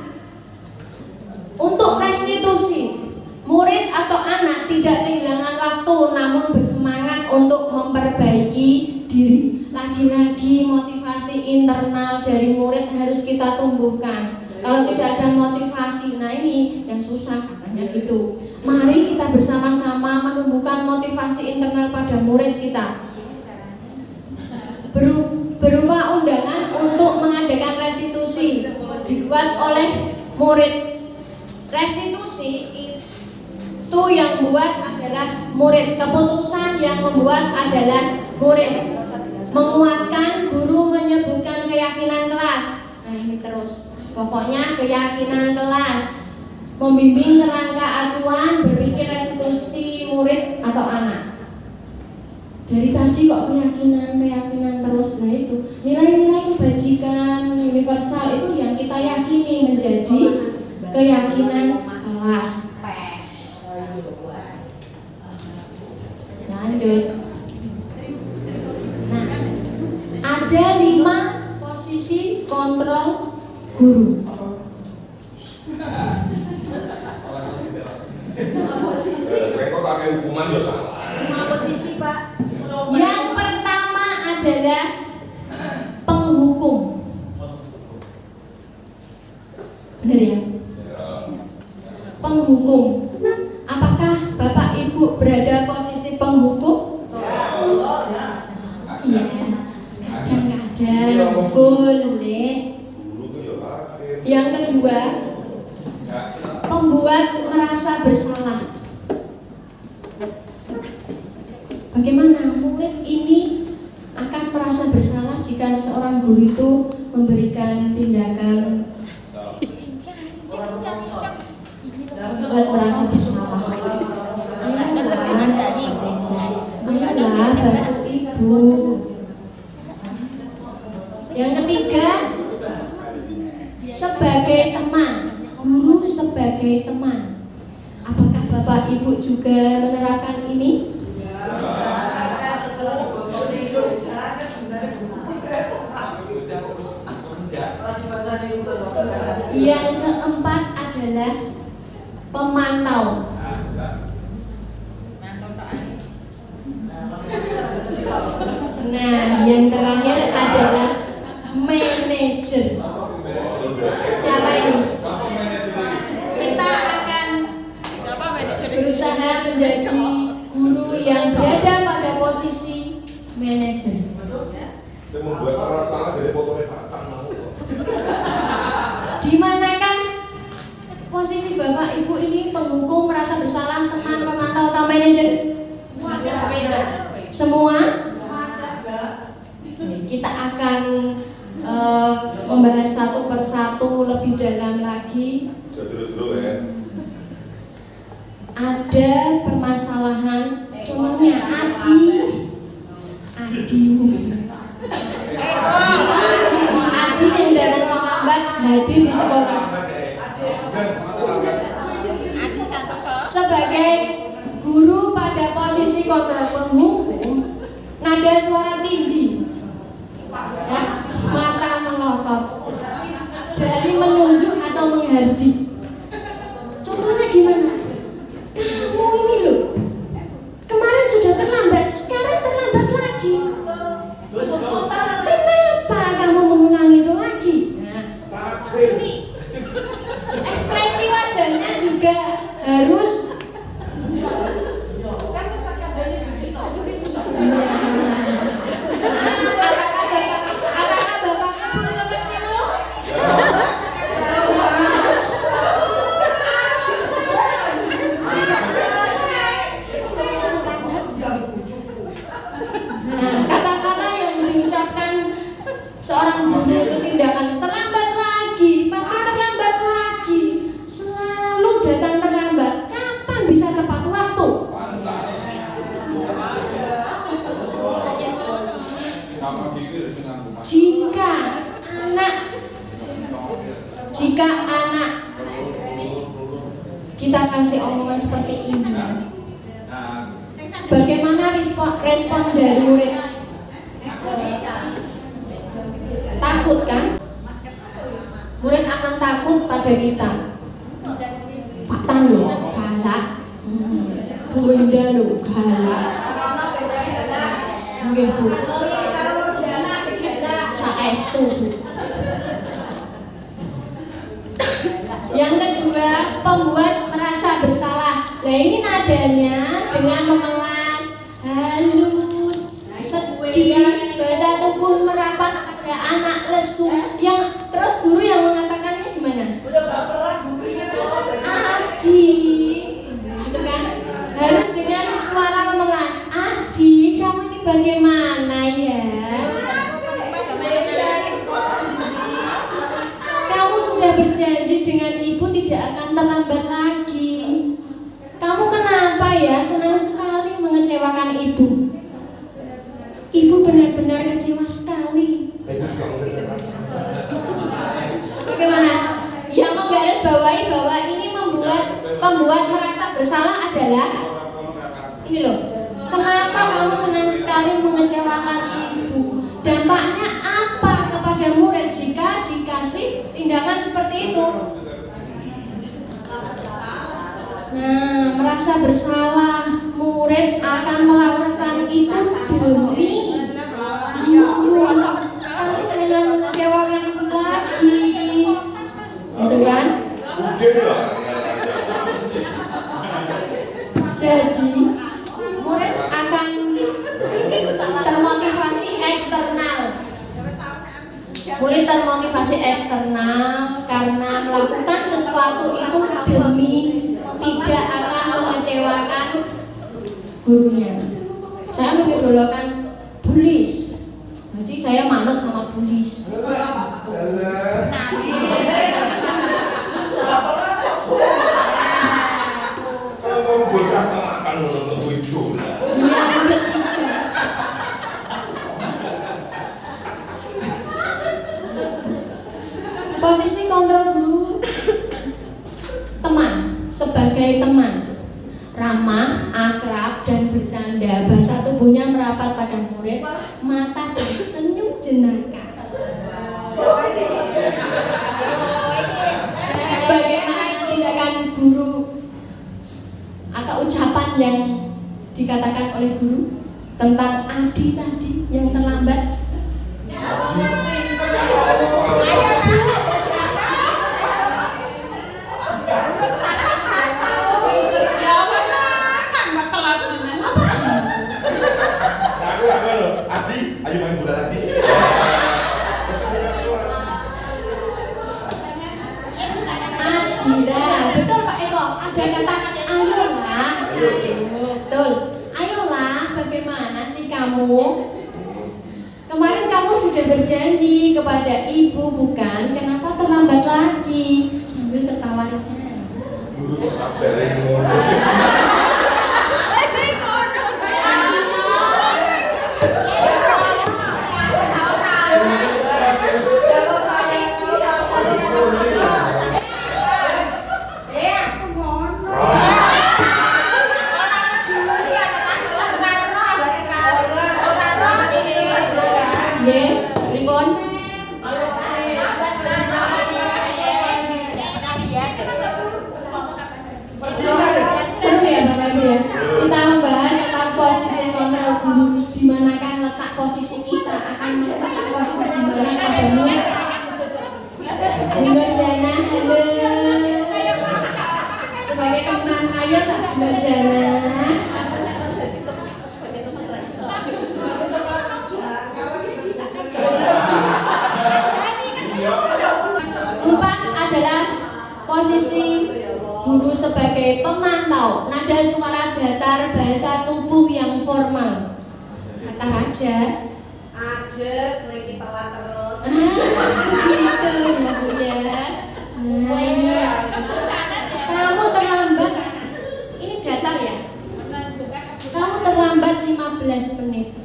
Untuk restitusi, murid atau anak tidak kehilangan waktu namun bersemangat untuk memperbaiki diri. Lagi-lagi motivasi internal dari murid harus kita tumbuhkan. Kalau tidak ada motivasi, nah ini yang susah katanya gitu. Mari kita bersama-sama menumbuhkan motivasi internal pada murid kita. Berupa undangan untuk mengadakan restitusi dibuat oleh murid. Restitusi itu yang buat adalah murid, keputusan yang membuat adalah murid. Menguatkan guru menyebutkan keyakinan kelas. Nah ini terus, pokoknya keyakinan kelas. Membimbing kerangka acuan berpikir restitusi murid atau anak. Dari tadi kok keyakinan terus. Nah itu nilai-nilai kebajikan universal itu yang kita yakini menjadi keyakinan kelas. Lanjut. Nah, ada 5 posisi kontrol guru. Rekor pakai hukuman ya salah. 5 posisi Pak. Yang pertama adalah penghukum. Benar ya? Penghukum. Apakah Bapak Ibu berada posisi penghukum? Iya. Kadang-kadang boleh. Yang kedua, pembuat merasa bersalah. Bagaimana murid ini akan merasa bersalah jika seorang guru itu memberikan tindakan membuat merasa bersalah? Ayolah bantu ibu. Yang ketiga, sebagai teman, guru sebagai teman. Apakah Bapak Ibu juga menerapkan ini? Yang keempat adalah pemantau. Nah, yang terakhir adalah manajer. Siapa ini? Kita akan berusaha menjadi guru yang berada pada posisi manajer. Itu membuat orang salah jadi fotonya batang mau. Di manakah posisi Bapak Ibu ini penghukum, merasa bersalah, teman, pemantau, atau manajer? Semua? Kita akan membahas satu persatu lebih dalam lagi. Ada permasalahan, contohnya Adi yang datang terlambat hadir di sekolah. Sebagai guru pada posisi kontrol penghukum, nada suara tinggi, ya, mata melotot, jari menunjuk atau menghardik. Contohnya gimana? Kamu ini loh, kemarin sudah terlambat, sekarang terlambat lagi. Kenapa kamu mengulangi itu lagi? Nah, ini ekspresi wajahnya juga harus apakah Bapak Ibu seperti itu? Nah, kata-kata yang diucapkan seorang guru itu tindakan terlambat lagi, pasti terlambat lagi, selalu datang terlambat. Jika anak kita kasih omongan seperti ini, bagaimana respon dari murid? Takut kan? Murid akan takut pada kita. Pak Tanu galak, Bu Wenda lo galak. Nggih Bu. Saestu Bu. Yang kedua, pembuat merasa bersalah. Nah ini nadanya dengan memelas, halus, sedih, bahasa tubuh merapat pada anak lesu. Yang terus guru yang mengatakannya gimana? Adik, gitu kan? Harus dengan suara memelas. Adik, kamu ini bagaimana ya? Kamu sudah berjanji dengan ibu tidak akan terlambat lagi. Kamu kenapa ya senang sekali mengecewakan ibu? Ibu benar-benar kecewa sekali. Bagaimana? Yang menggarisbawahi bahwa ini pembuat merasa bersalah adalah ini loh. Kenapa kamu senang sekali mengecewakan ibu? Dampaknya apa kepada murid jika dikasih tindakan seperti itu? Nah, merasa bersalah, murid akan melakukan itu demi guru. Kamu jangan mengecewakan ibu lagi, gitu kan? Jadi murid akan termotivasi eksternal. Murid termotivasi eksternal karena melakukan sesuatu itu demi tidak akan mengecewakan gurunya. Saya mengidolakan Bulis, jadi saya manut sama Bulis. Yang ketiga, posisi kontrol guru teman, sebagai teman ramah, akrab, dan bercanda. Bahasa tubuhnya merapat pada murid, mata tersenyum jenaka. Bagaimana tindakan guru atau ucapan yang dikatakan oleh guru tentang Adi tadi yang terlambat? Ayo main bola lagi. Adira, betul Pak Eko. Ada kata ayolah. Betul. Ayolah, bagaimana sih kamu? Kemarin kamu sudah berjanji kepada ibu, bukan? Kenapa terlambat lagi? Sambil tertawa. Guru kok sabar ya. Seru ya Bapak Ibu ya. Kita membahas tentang posisi kontrol guru. Di manakah letak posisi kita akan meletakkan posisi di mana pada murid. Bunda Jana, halo. Sebagai teman, ayo tak Bunda Jana. Empat adalah posisi guru sebagai pemantau, nada suara datar, bahasa tubuh yang formal. Kata raja. Aja, gue kita telat terus. Gitu ya Bu ya. Nah ini kamu terlambat. Ini datar ya. Kamu terlambat 15 menit.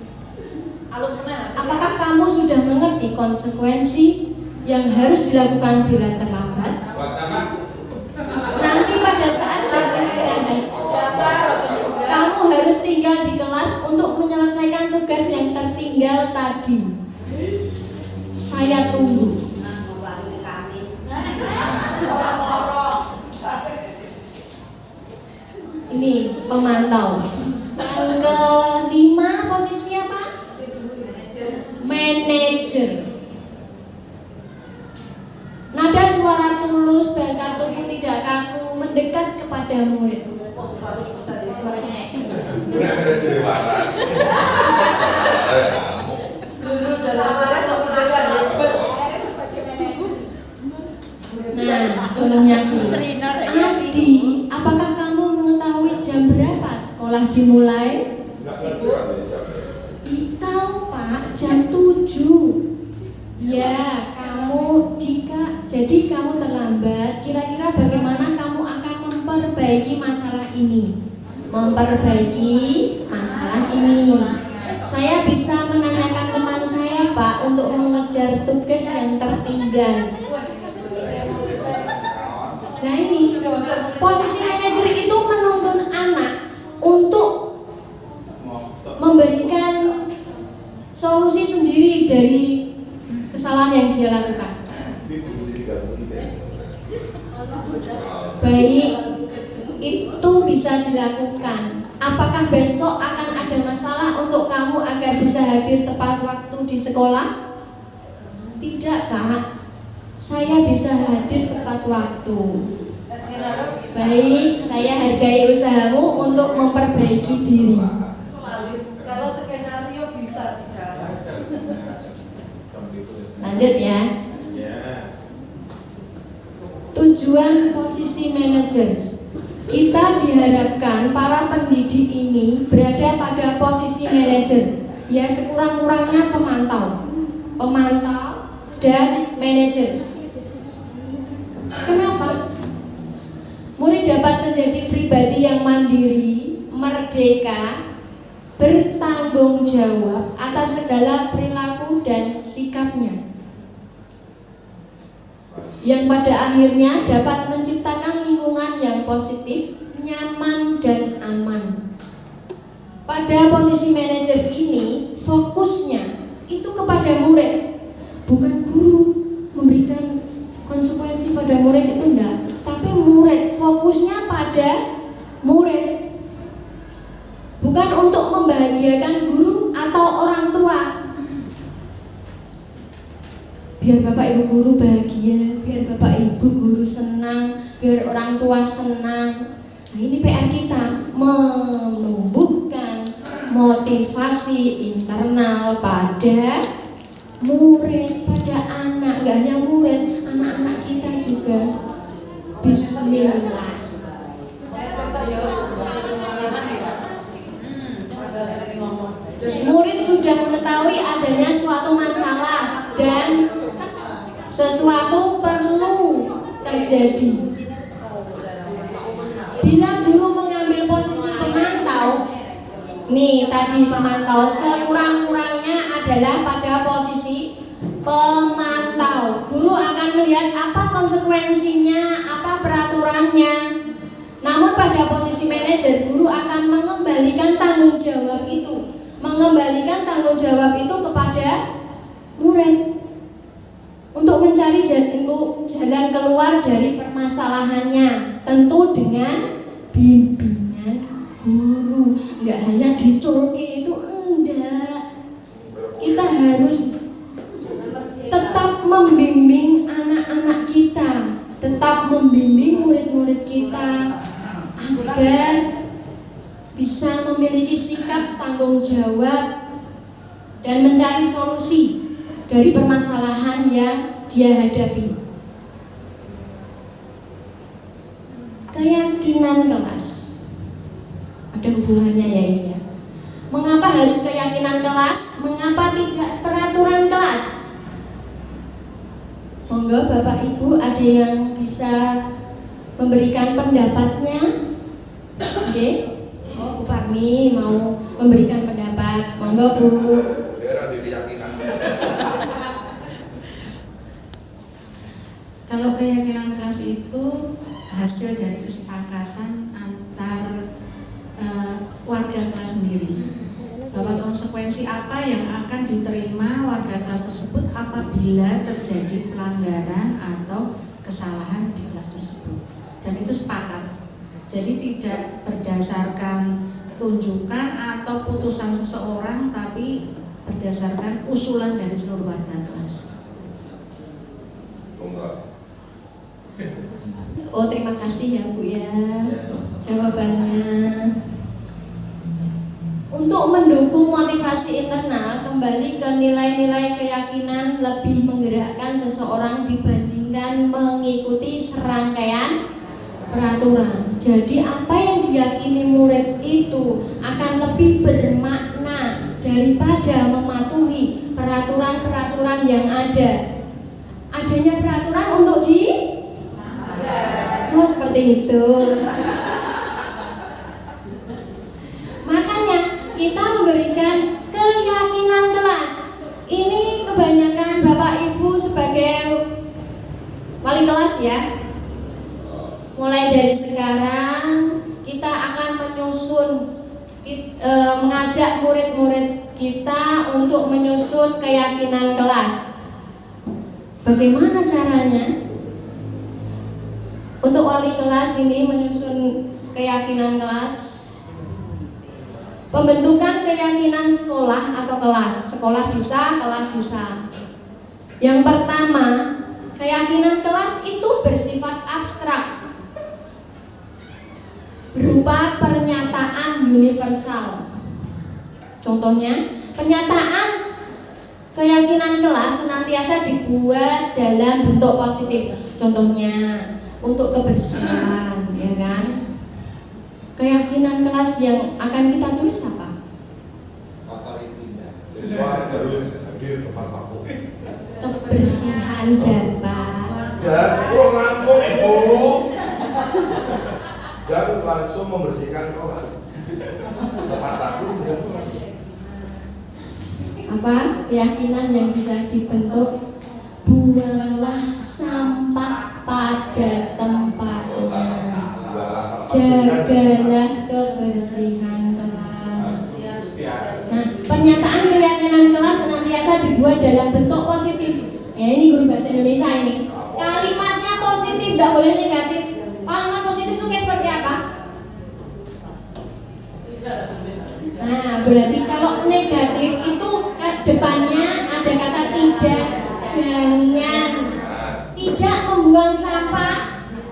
Halus menang. Apakah kamu sudah mengerti konsekuensi yang harus dilakukan bila terlambat? Nanti pada saat jam istirahat, kamu harus tinggal di kelas untuk menyelesaikan tugas yang tertinggal tadi. Saya tunggu. Ini pemantau. Yang kelima posisi apa? Manajer. Nada suara tulus, bahasa tubuh tidak kaku, mendekat kepada murid. Nah, contohnya guru. Adi, apakah kamu mengetahui jam berapa sekolah dimulai? Tahu Pak, jam 7. Ya, jadi kamu terlambat. Kira-kira bagaimana kamu akan memperbaiki masalah ini? Saya bisa menanyakan teman saya Pak untuk mengejar tugas yang tertinggal. Nah ini, posisi manajer itu menuntun anak untuk memberikan solusi sendiri dari kesalahan yang dia lakukan. Baik, itu bisa dilakukan. Apakah besok akan ada masalah untuk kamu agar bisa hadir tepat waktu di sekolah? Tidak Pak, saya bisa hadir tepat waktu. Baik, saya hargai usahamu untuk memperbaiki diri. Kalau skenario bisa Lanjut ya. Tujuan posisi manajer. Kita diharapkan para pendidik ini berada pada posisi manajer, ya sekurang-kurangnya pemantau dan manajer. Kenapa? Murid dapat menjadi pribadi yang mandiri, merdeka, bertanggung jawab atas segala perilaku dan sikapnya, yang pada akhirnya dapat menciptakan lingkungan yang positif, nyaman, dan aman. Pada posisi manajer ini, fokusnya itu kepada murid, bukan guru memberikan konsekuensi pada murid itu enggak, tapi murid, fokusnya pada murid, bukan untuk membahagiakan guru atau orang tua. Biar bapak ibu guru bahagia, biar bapak ibu guru senang, biar orang tua senang. Nah ini PR kita, menumbuhkan motivasi internal pada murid, pada anak, gak hanya murid, anak-anak kita juga. Bismillah. Murid sudah mengetahui adanya suatu masalah dan sesuatu perlu terjadi. Bila guru mengambil posisi pemantau, nih tadi pemantau, sekurang-kurangnya adalah pada posisi pemantau. Guru akan melihat apa konsekuensinya, apa peraturannya. Namun pada posisi manajer, guru akan mengembalikan tanggung jawab itu, kepada murid untuk mencari jalan keluar dari permasalahannya, tentu dengan bimbingan guru. Enggak hanya diculki itu, enggak. Kita harus tetap membimbing anak-anak kita, tetap membimbing murid-murid kita agar bisa memiliki sikap tanggung jawab dan mencari solusi dari permasalahan yang dia hadapi. Keyakinan kelas, ada hubungannya ya ini ya. Mengapa harus keyakinan kelas? Mengapa tidak peraturan kelas? Monggo Bapak Ibu ada yang bisa memberikan pendapatnya. Oke. Oh Bu Parmi mau memberikan pendapat. Monggo Bu. Kalau keyakinan kelas itu hasil dari kesepakatan antar warga kelas sendiri, bahwa konsekuensi apa yang akan diterima warga kelas tersebut apabila terjadi pelanggaran atau kesalahan di kelas tersebut, dan itu sepakat. Jadi tidak berdasarkan tunjukan atau putusan seseorang, tapi berdasarkan usulan dari seluruh warga kelas. Oh, terima kasih ya Bu ya jawabannya. Untuk mendukung motivasi internal, kembali ke nilai-nilai keyakinan lebih menggerakkan seseorang dibandingkan mengikuti serangkaian peraturan. Jadi apa yang diyakini murid itu akan lebih bermakna daripada mematuhi peraturan-peraturan yang ada. Adanya peraturan untuk oh seperti itu. Makanya kita memberikan keyakinan kelas. Ini kebanyakan Bapak Ibu sebagai wali kelas ya. Mulai dari sekarang kita akan menyusun, mengajak murid-murid kita untuk menyusun keyakinan kelas. Bagaimana caranya? Untuk wali kelas ini menyusun keyakinan kelas. Pembentukan keyakinan sekolah atau kelas. Sekolah bisa, kelas bisa. Yang pertama, keyakinan kelas itu bersifat abstrak, berupa pernyataan universal. Contohnya, pernyataan keyakinan kelas senantiasa dibuat dalam bentuk positif. Contohnya, untuk kebersihan, ya kan? Keyakinan kelas yang akan kita tulis apa? Siswa harus hadir tepat waktu. Kebersihan Bapak. Dan pulang langsung Ibu. Dan langsung membersihkan kelas. Tepat waktu dan Apa? Keyakinan yang bisa dibentuk. Buanglah sampah pada tempatnya. Jagalah kebersihan kelas. Nah, pernyataan keyakinan kelas senantiasa dibuat dalam bentuk positif. Ya, ini guru bahasa Indonesia ini. Kalimatnya positif, tidak boleh negatif. Kalimat positif itu kayak seperti apa? Nah, berarti kalau negatif itu depannya ada kata tidak, jangan, tidak membuang sampah,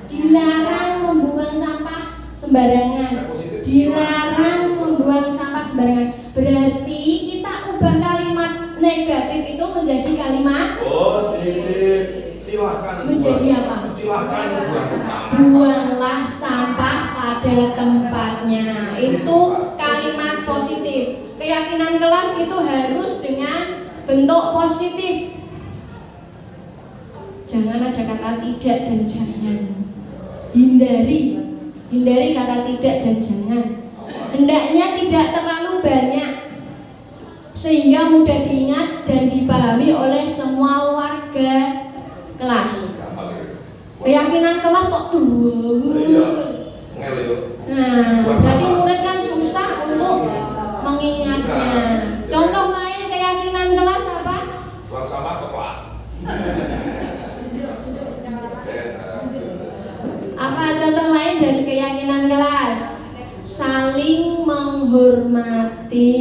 dilarang membuang sampah sembarangan, dilarang membuang sampah sembarangan. Berarti kita ubah kalimat negatif itu menjadi kalimat positif. Silahkan menjadi apa? Silahkan Buanglah sampah pada tempatnya. Itu kalimat positif. Keyakinan kelas itu harus dengan bentuk positif. Jangan ada kata tidak dan jangan. Hindari kata tidak dan jangan. Hendaknya tidak terlalu banyak sehingga mudah diingat dan dipahami oleh semua warga kelas. Keyakinan kelas kok tuh. Nah, berarti murid kan susah untuk mengingatnya. Contoh lain keyakinan kelas apa? buang sampah tepat. Apa contoh lain dari keyakinan kelas? Saling menghormati,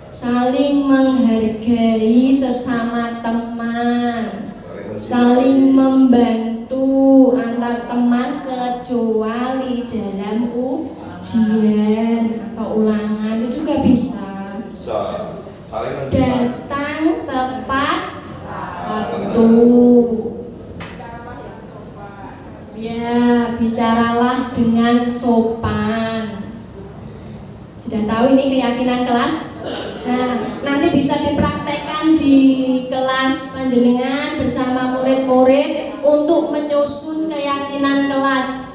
saling menghargai sesama teman, saling membantu antar teman kecuali dalam ujian atau ulangan itu juga bisa. Datang tepat waktu. Ya, bicaralah dengan sopan. Sudah tahu ini keyakinan kelas? Nah, nanti bisa dipraktekkan di kelas panjenengan bersama murid-murid untuk menyusun keyakinan kelas.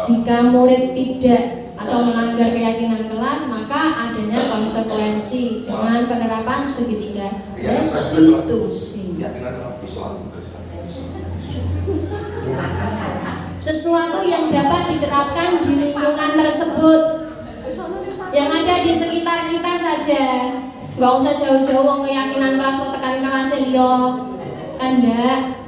Jika murid tidak atau melanggar keyakinan kelas, maka adanya konsekuensi dengan penerapan segitiga restitusi. Keyakinan Islam Kristen. sesuatu yang dapat diterapkan di lingkungan tersebut, yang ada di sekitar kita saja. Nggak usah jauh-jauh keyakinan kelas kok tekan kelas liyo, kan enggak.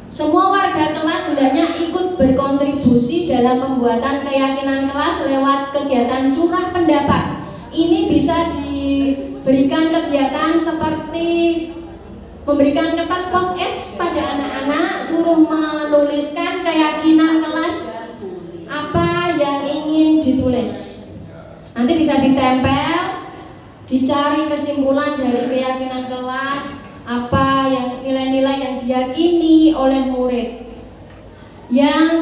Semua warga kelas hendaknya ikut berkontribusi dalam pembuatan keyakinan kelas lewat kegiatan curah pendapat. Ini bisa diberikan kegiatan seperti memberikan kertas post-it pada anak-anak, suruh menuliskan keyakinan kelas apa yang ingin ditulis. Nanti bisa ditempel, dicari kesimpulan dari keyakinan kelas, apa yang nilai-nilai yang diyakini oleh murid. Yang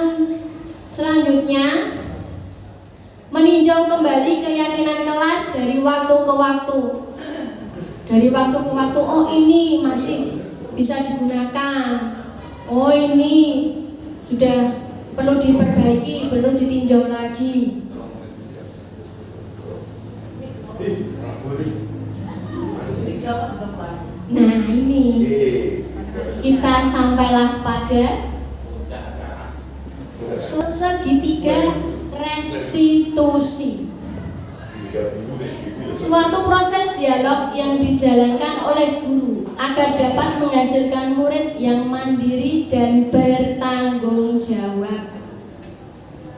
selanjutnya, meninjau kembali keyakinan kelas dari waktu ke waktu. Dari waktu ke waktu, oh ini masih bisa digunakan, oh ini sudah perlu diperbaiki, perlu ditinjau lagi. Nah ini kita sampailah pada segitiga restitusi, suatu proses dialog yang dijalankan oleh guru agar dapat menghasilkan murid yang mandiri dan bertanggung jawab.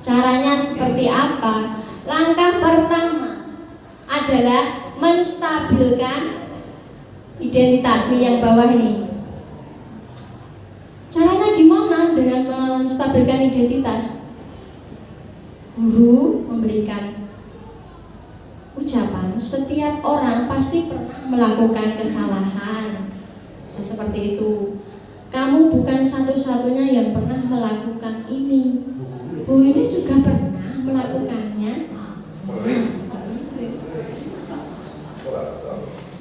Caranya seperti apa? Langkah pertama adalah menstabilkan identitas yang bawah ini. Caranya gimana dengan menstabilkan identitas? Guru memberikan ucapan, setiap orang pasti pernah melakukan kesalahan. Seperti itu. Kamu bukan satu-satunya yang pernah melakukan ini. Bu ini juga pernah melakukannya.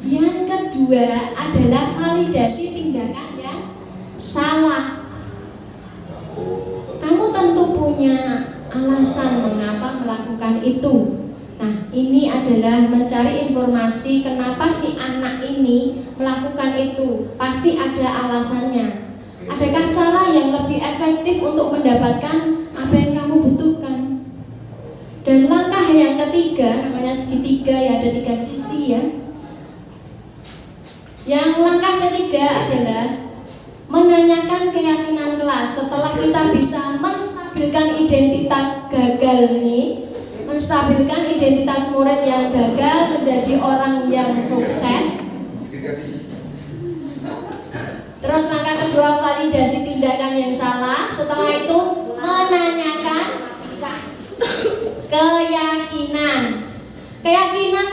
Yang kedua adalah validasi tindakan yang salah. Kamu tentu punya alasan mengapa melakukan itu. Nah, ini adalah mencari informasi kenapa si anak ini melakukan itu. Pasti ada alasannya. Adakah cara yang lebih efektif untuk mendapatkan apa yang kamu butuhkan? Dan langkah yang ketiga, namanya segitiga ya, ada 3 sisi ya. Yang langkah ketiga adalah menanyakan keyakinan kelas. Setelah kita bisa menstabilkan identitas gagal ini, menstabilkan identitas murid yang gagal menjadi orang yang sukses. Terus langkah kedua, validasi tindakan yang salah. Setelah itu menanyakan keyakinan. Keyakinan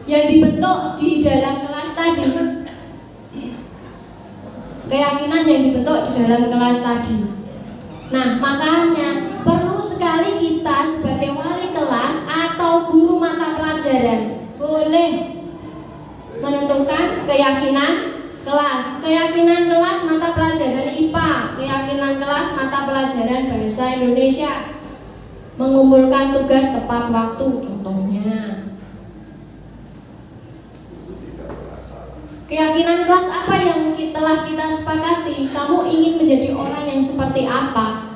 yang dibentuk di dalam kelas tadi. Keyakinan yang dibentuk di dalam kelas tadi. Nah, makanya perlu sekali kita sebagai wali kelas atau guru mata pelajaran boleh menentukan keyakinan kelas. Keyakinan kelas mata pelajaran IPA, keyakinan kelas mata pelajaran bahasa Indonesia, mengumpulkan tugas tepat waktu contohnya. Keyakinan kelas apa yang telah kita sepakati? Kamu ingin menjadi orang yang seperti apa?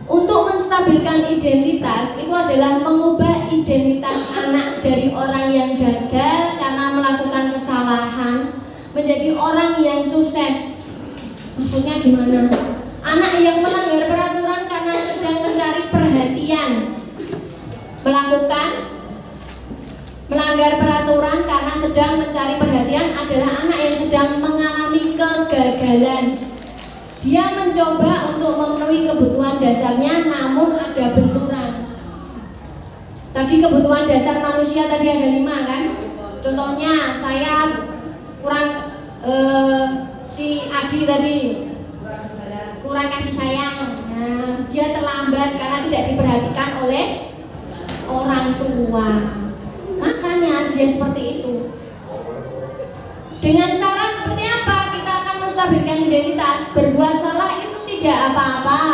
Untuk menstabilkan identitas itu adalah mengubah identitas anak dari orang yang gagal karena melakukan kesalahan menjadi orang yang sukses. Maksudnya gimana? Anak yang melanggar peraturan karena sedang mencari perhatian, melanggar peraturan karena sedang mencari perhatian adalah anak yang sedang mengalami kegagalan. Dia mencoba untuk memenuhi kebutuhan dasarnya, namun ada benturan. Tadi kebutuhan dasar manusia tadi ada 5 kan? Contohnya saya kurang si Adi tadi kurang kasih sayang. Nah, dia terlambat karena tidak diperhatikan oleh orang tua. Makanya dia seperti itu. Dengan cara seperti apa kita akan menstabilkan identitas? Berbuat salah itu tidak apa-apa.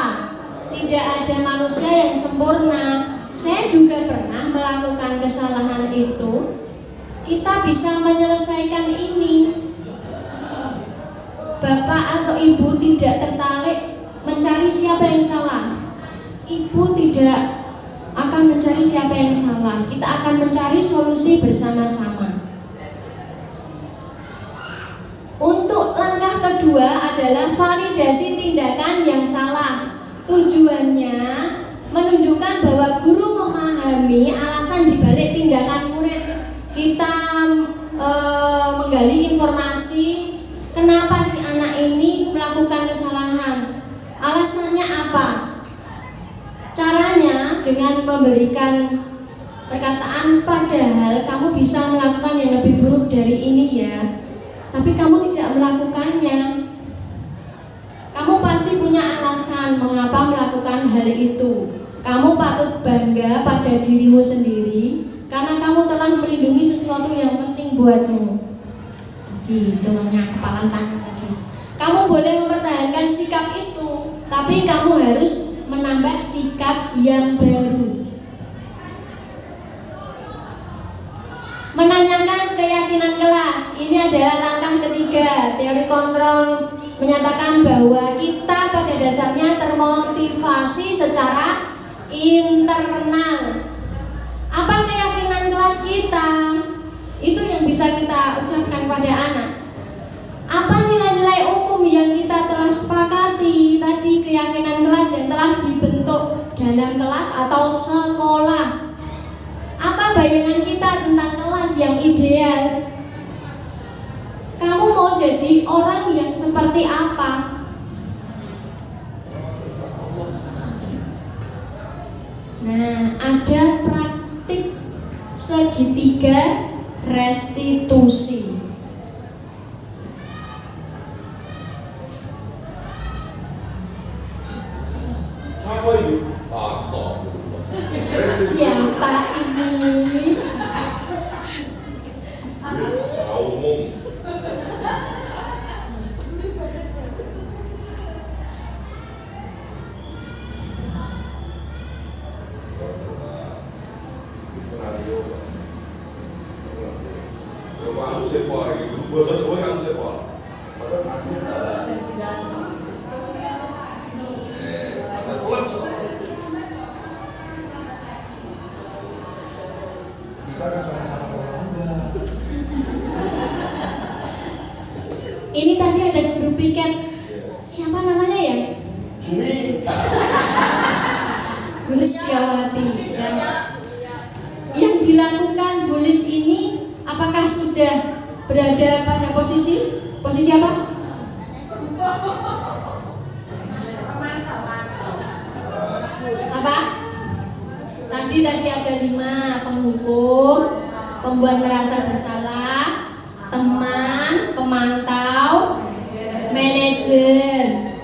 Tidak ada manusia yang sempurna. Saya juga pernah melakukan kesalahan itu. Kita bisa menyelesaikan ini. bapak atau ibu tidak tertarik mencari siapa yang salah. Ibu tidak akan mencari siapa yang salah. Kita akan mencari solusi bersama-sama. Untuk langkah kedua adalah validasi tindakan yang salah. Tujuannya menunjukkan bahwa guru memahami alasan dibalik tindakan murid. Kita menggali informasi kenapa si anak ini melakukan kesalahan. Alasannya apa? Caranya dengan memberikan perkataan, padahal kamu bisa melakukan yang lebih buruk dari ini ya, tapi kamu tidak melakukannya. Kamu pasti punya alasan mengapa melakukan hal itu. Kamu patut bangga pada dirimu sendiri karena kamu telah melindungi sesuatu yang penting buatmu. Jadi contohnya kepalan tangan tadi. Kamu boleh mempertahankan sikap itu, tapi kamu harus menambah sikap yang baru. Menanyakan keyakinan kelas. Ini adalah langkah ketiga. Teori kontrol menyatakan bahwa kita pada dasarnya termotivasi secara internal. Apa keyakinan kelas kita? Itu yang bisa kita ucapkan pada anak. Apa nilai-nilai umum yang kita telah sepakati tadi, keyakinan kelas yang telah dibentuk dalam kelas atau sekolah? Apa bayangan kita tentang kelas yang ideal? Kamu mau jadi orang yang seperti apa? Nah, ada praktik segitiga restitusi. Apa itu? Astagfirullah. Siapa ini? Umum. Kamu siapa itu? Bahasa Jawa kamu siapa? Padahal aslinya asal pulang. Kita kan sama-sama Belanda. Ini tadi ada guru piket. Siapa namanya ya? Sumi. Bu Setiawati. Yang dilakukan Bulis ini apakah sudah berada pada posisi apa? Apa? Tadi ada 5: penghukum, pembuat merasa bersalah, teman, pemantau, manajer.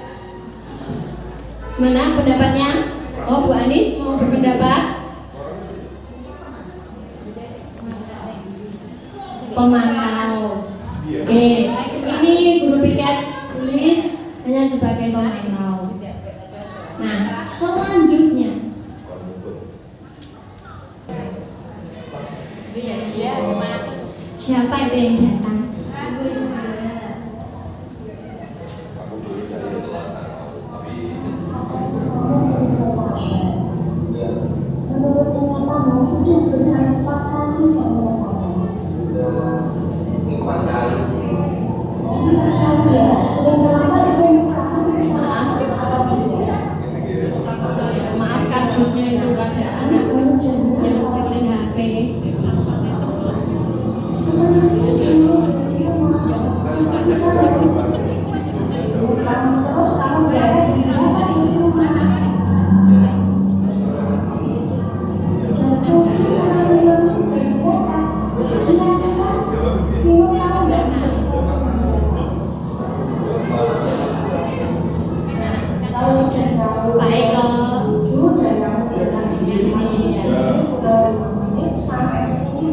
Mana pendapatnya? Oh, Bu Anis mau berpendapat? Pemantau. Oke, ini guru piket tulis hanya sebagai pemantau. Nah, selanjutnya siapa itu yang datang? Aku boleh cari telatang, tapi Menurut ingatan sudah berapa kali kamu Sudah 4 kali sebelum ya, sudah berapa maaf kardusnya itu ada anak yang ngobrolin HP. Terus kamu berada di mana di rumah?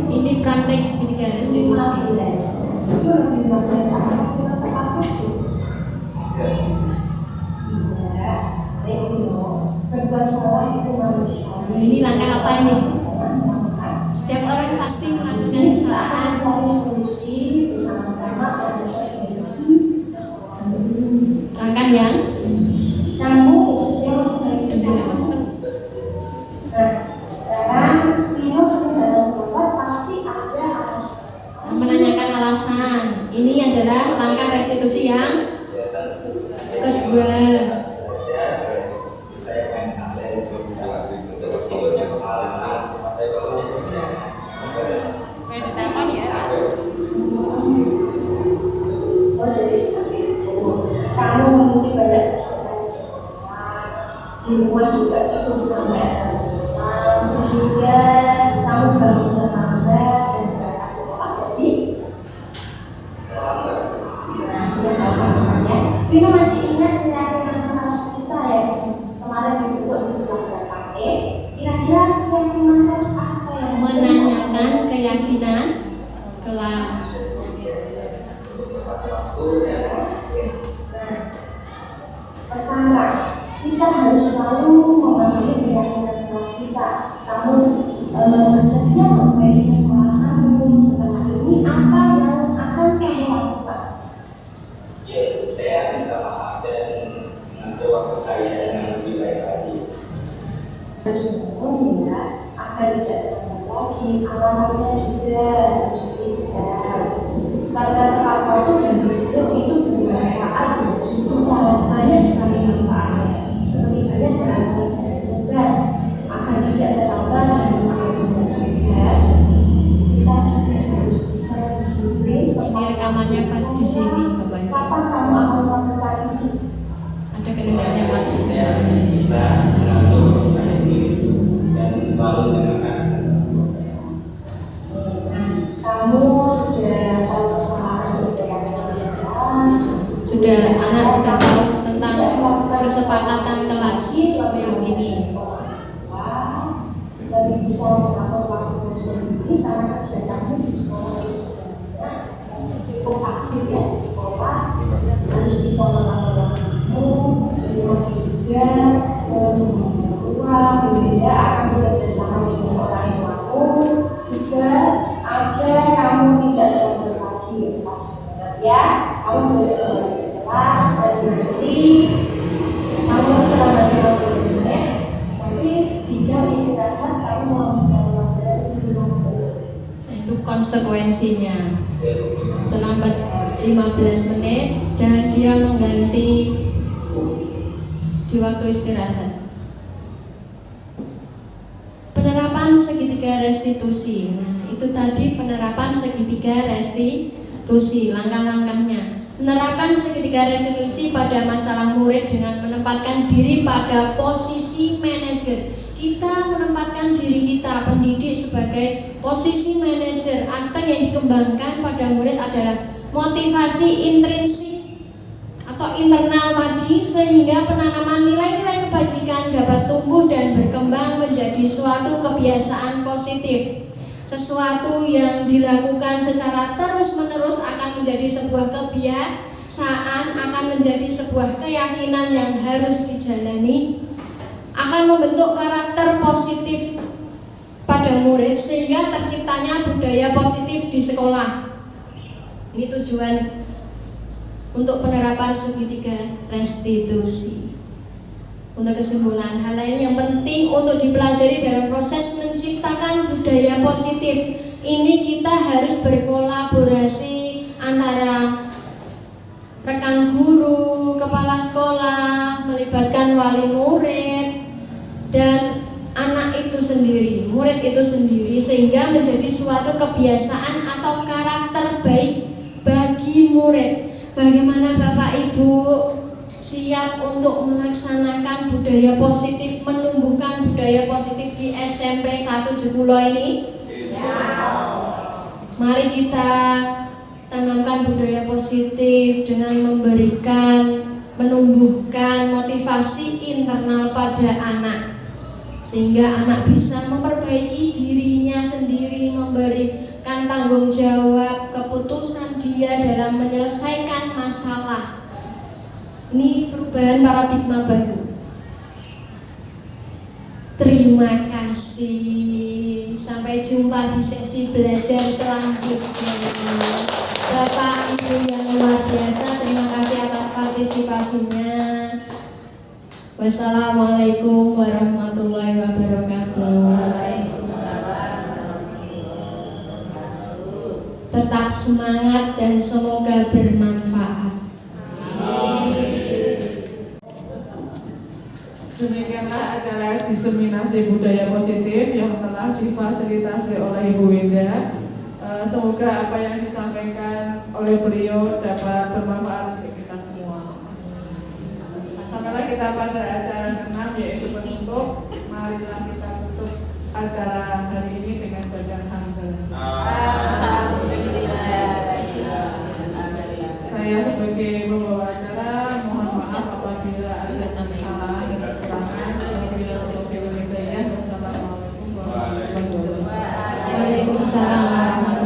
Ini praktek segitiga restitusi. Ini langkah apa ini? Setiap orang pasti melakukan kesalahan. Ini adalah langkah restitusi yang kedua. Oh, jadi seperti itu. Kamu mungkin banyak kegiatan di sekolah, di rumah juga itu sampai sehingga kamu baru terlambat dan berangkat sekolah jadi Vino masih ingat keyakinan kelas kita ya kemarin dibentuk di kelas KKP. Kira-kira keyakinan kelas apa yang Menanyakan keyakinan kelas. Nah, sekarang kita harus selalu memahami keyakinan kelas kita. Kamu bersedia memperbaiki kesalahanmu setelah ini apa yang akan kamu lakukan? Ya, saya minta maaf dan mencoba saya dengan lebih baik lagi. Semua ya, agar tidak terulang lagi. Alamnya juga harus diistirahat. Karena apa itu dan disitu itu bermanfaat bagi kita, banyak sekali manfaatnya. Seperti banyak dalam pelajaran tugas, agar tidak terlambat dan tugas, kita juga harus bisa disiplin. Ini rekamannya pas di sini, Bapak Ibu. Kapan kamu akan melakukan itu? Ada kedengarannya Pak. Saya bisa mengatur saya sendiri dan selalu mendengarkan saya. Kamu sudah tahu kesalahan yang jelas. Anak sudah tahu tentang kesepakatan kelas yang ini. Lebih bisa mengatur waktu sendiri karena kegiatannya di sekolah cukup aktif ya di sekolah, harus bisa mengatur waktu, di rumah juga, mengajar uang, berbeda akan bekerja sama dengan orang tuamu juga agar kamu tidak terlalu lagi ya, kamu boleh kembali ke kelas dan nanti kamu terlambat 15 menit, nanti di jam istirahat kamu melanjutkan pelajaran di rumah belajar. Itu konsekuensinya. Terlambat 15 menit dan dia mengganti di waktu istirahat. Penerapan segitiga restitusi. Nah, itu tadi penerapan segitiga restitusi, langkah-langkahnya. Menerapkan segitiga restitusi pada masalah murid dengan menempatkan diri pada posisi manajer. Kita menempatkan diri kita, pendidik, sebagai posisi manajer. Aspek yang dikembangkan pada murid adalah motivasi intrinsik atau internal tadi, sehingga penanaman nilai-nilai kebajikan dapat tumbuh dan berkembang menjadi suatu kebiasaan positif. Sesuatu yang dilakukan secara terus-menerus akan menjadi sebuah kebiasaan, akan menjadi sebuah keyakinan yang harus dijalani, akan membentuk karakter positif pada murid sehingga terciptanya budaya positif di sekolah. Ini tujuan untuk penerapan segitiga restitusi. Untuk kesimpulan, hal lain yang penting untuk dipelajari dalam proses menciptakan budaya positif ini, kita harus berkolaborasi antara rekan guru, kepala sekolah, melibatkan wali murid dan anak itu sendiri, murid itu sendiri, sehingga menjadi suatu kebiasaan atau karakter baik bagi murid. Bagaimana Bapak Ibu siap untuk melaksanakan budaya positif, menumbuhkan budaya positif di SMP 1 Jekulo ini? Mari kita tanamkan budaya positif dengan menumbuhkan motivasi internal pada anak, sehingga anak bisa memperbaiki dirinya sendiri, memberikan tanggung jawab keputusan dia dalam menyelesaikan masalah. Ini perubahan paradigma baru. Terima kasih. Sampai jumpa di sesi belajar selanjutnya. Bapak Ibu yang luar biasa, terima kasih atas partisipasinya. Wassalamualaikum warahmatullahi wabarakatuh. tetap semangat dan semoga bermanfaat. Demikianlah acara diseminasi budaya positif yang telah difasilitasi oleh Ibu Winda. Semoga apa yang disampaikan oleh beliau dapat bermanfaat untuk kita semua. Sampailah kita pada acara ke-6 yaitu penutup. Marilah kita tutup acara hari ini dengan bacaan hamdalah. Saya sebagai pembawa acara mohon maaf apabila ada kesalahan dan kekurangan. Apabila taufiq wal hidayah. Wassalamualaikum warahmatullahi wabarakatuh. Waalaikumsalam warahmatullahi wabarakatuh.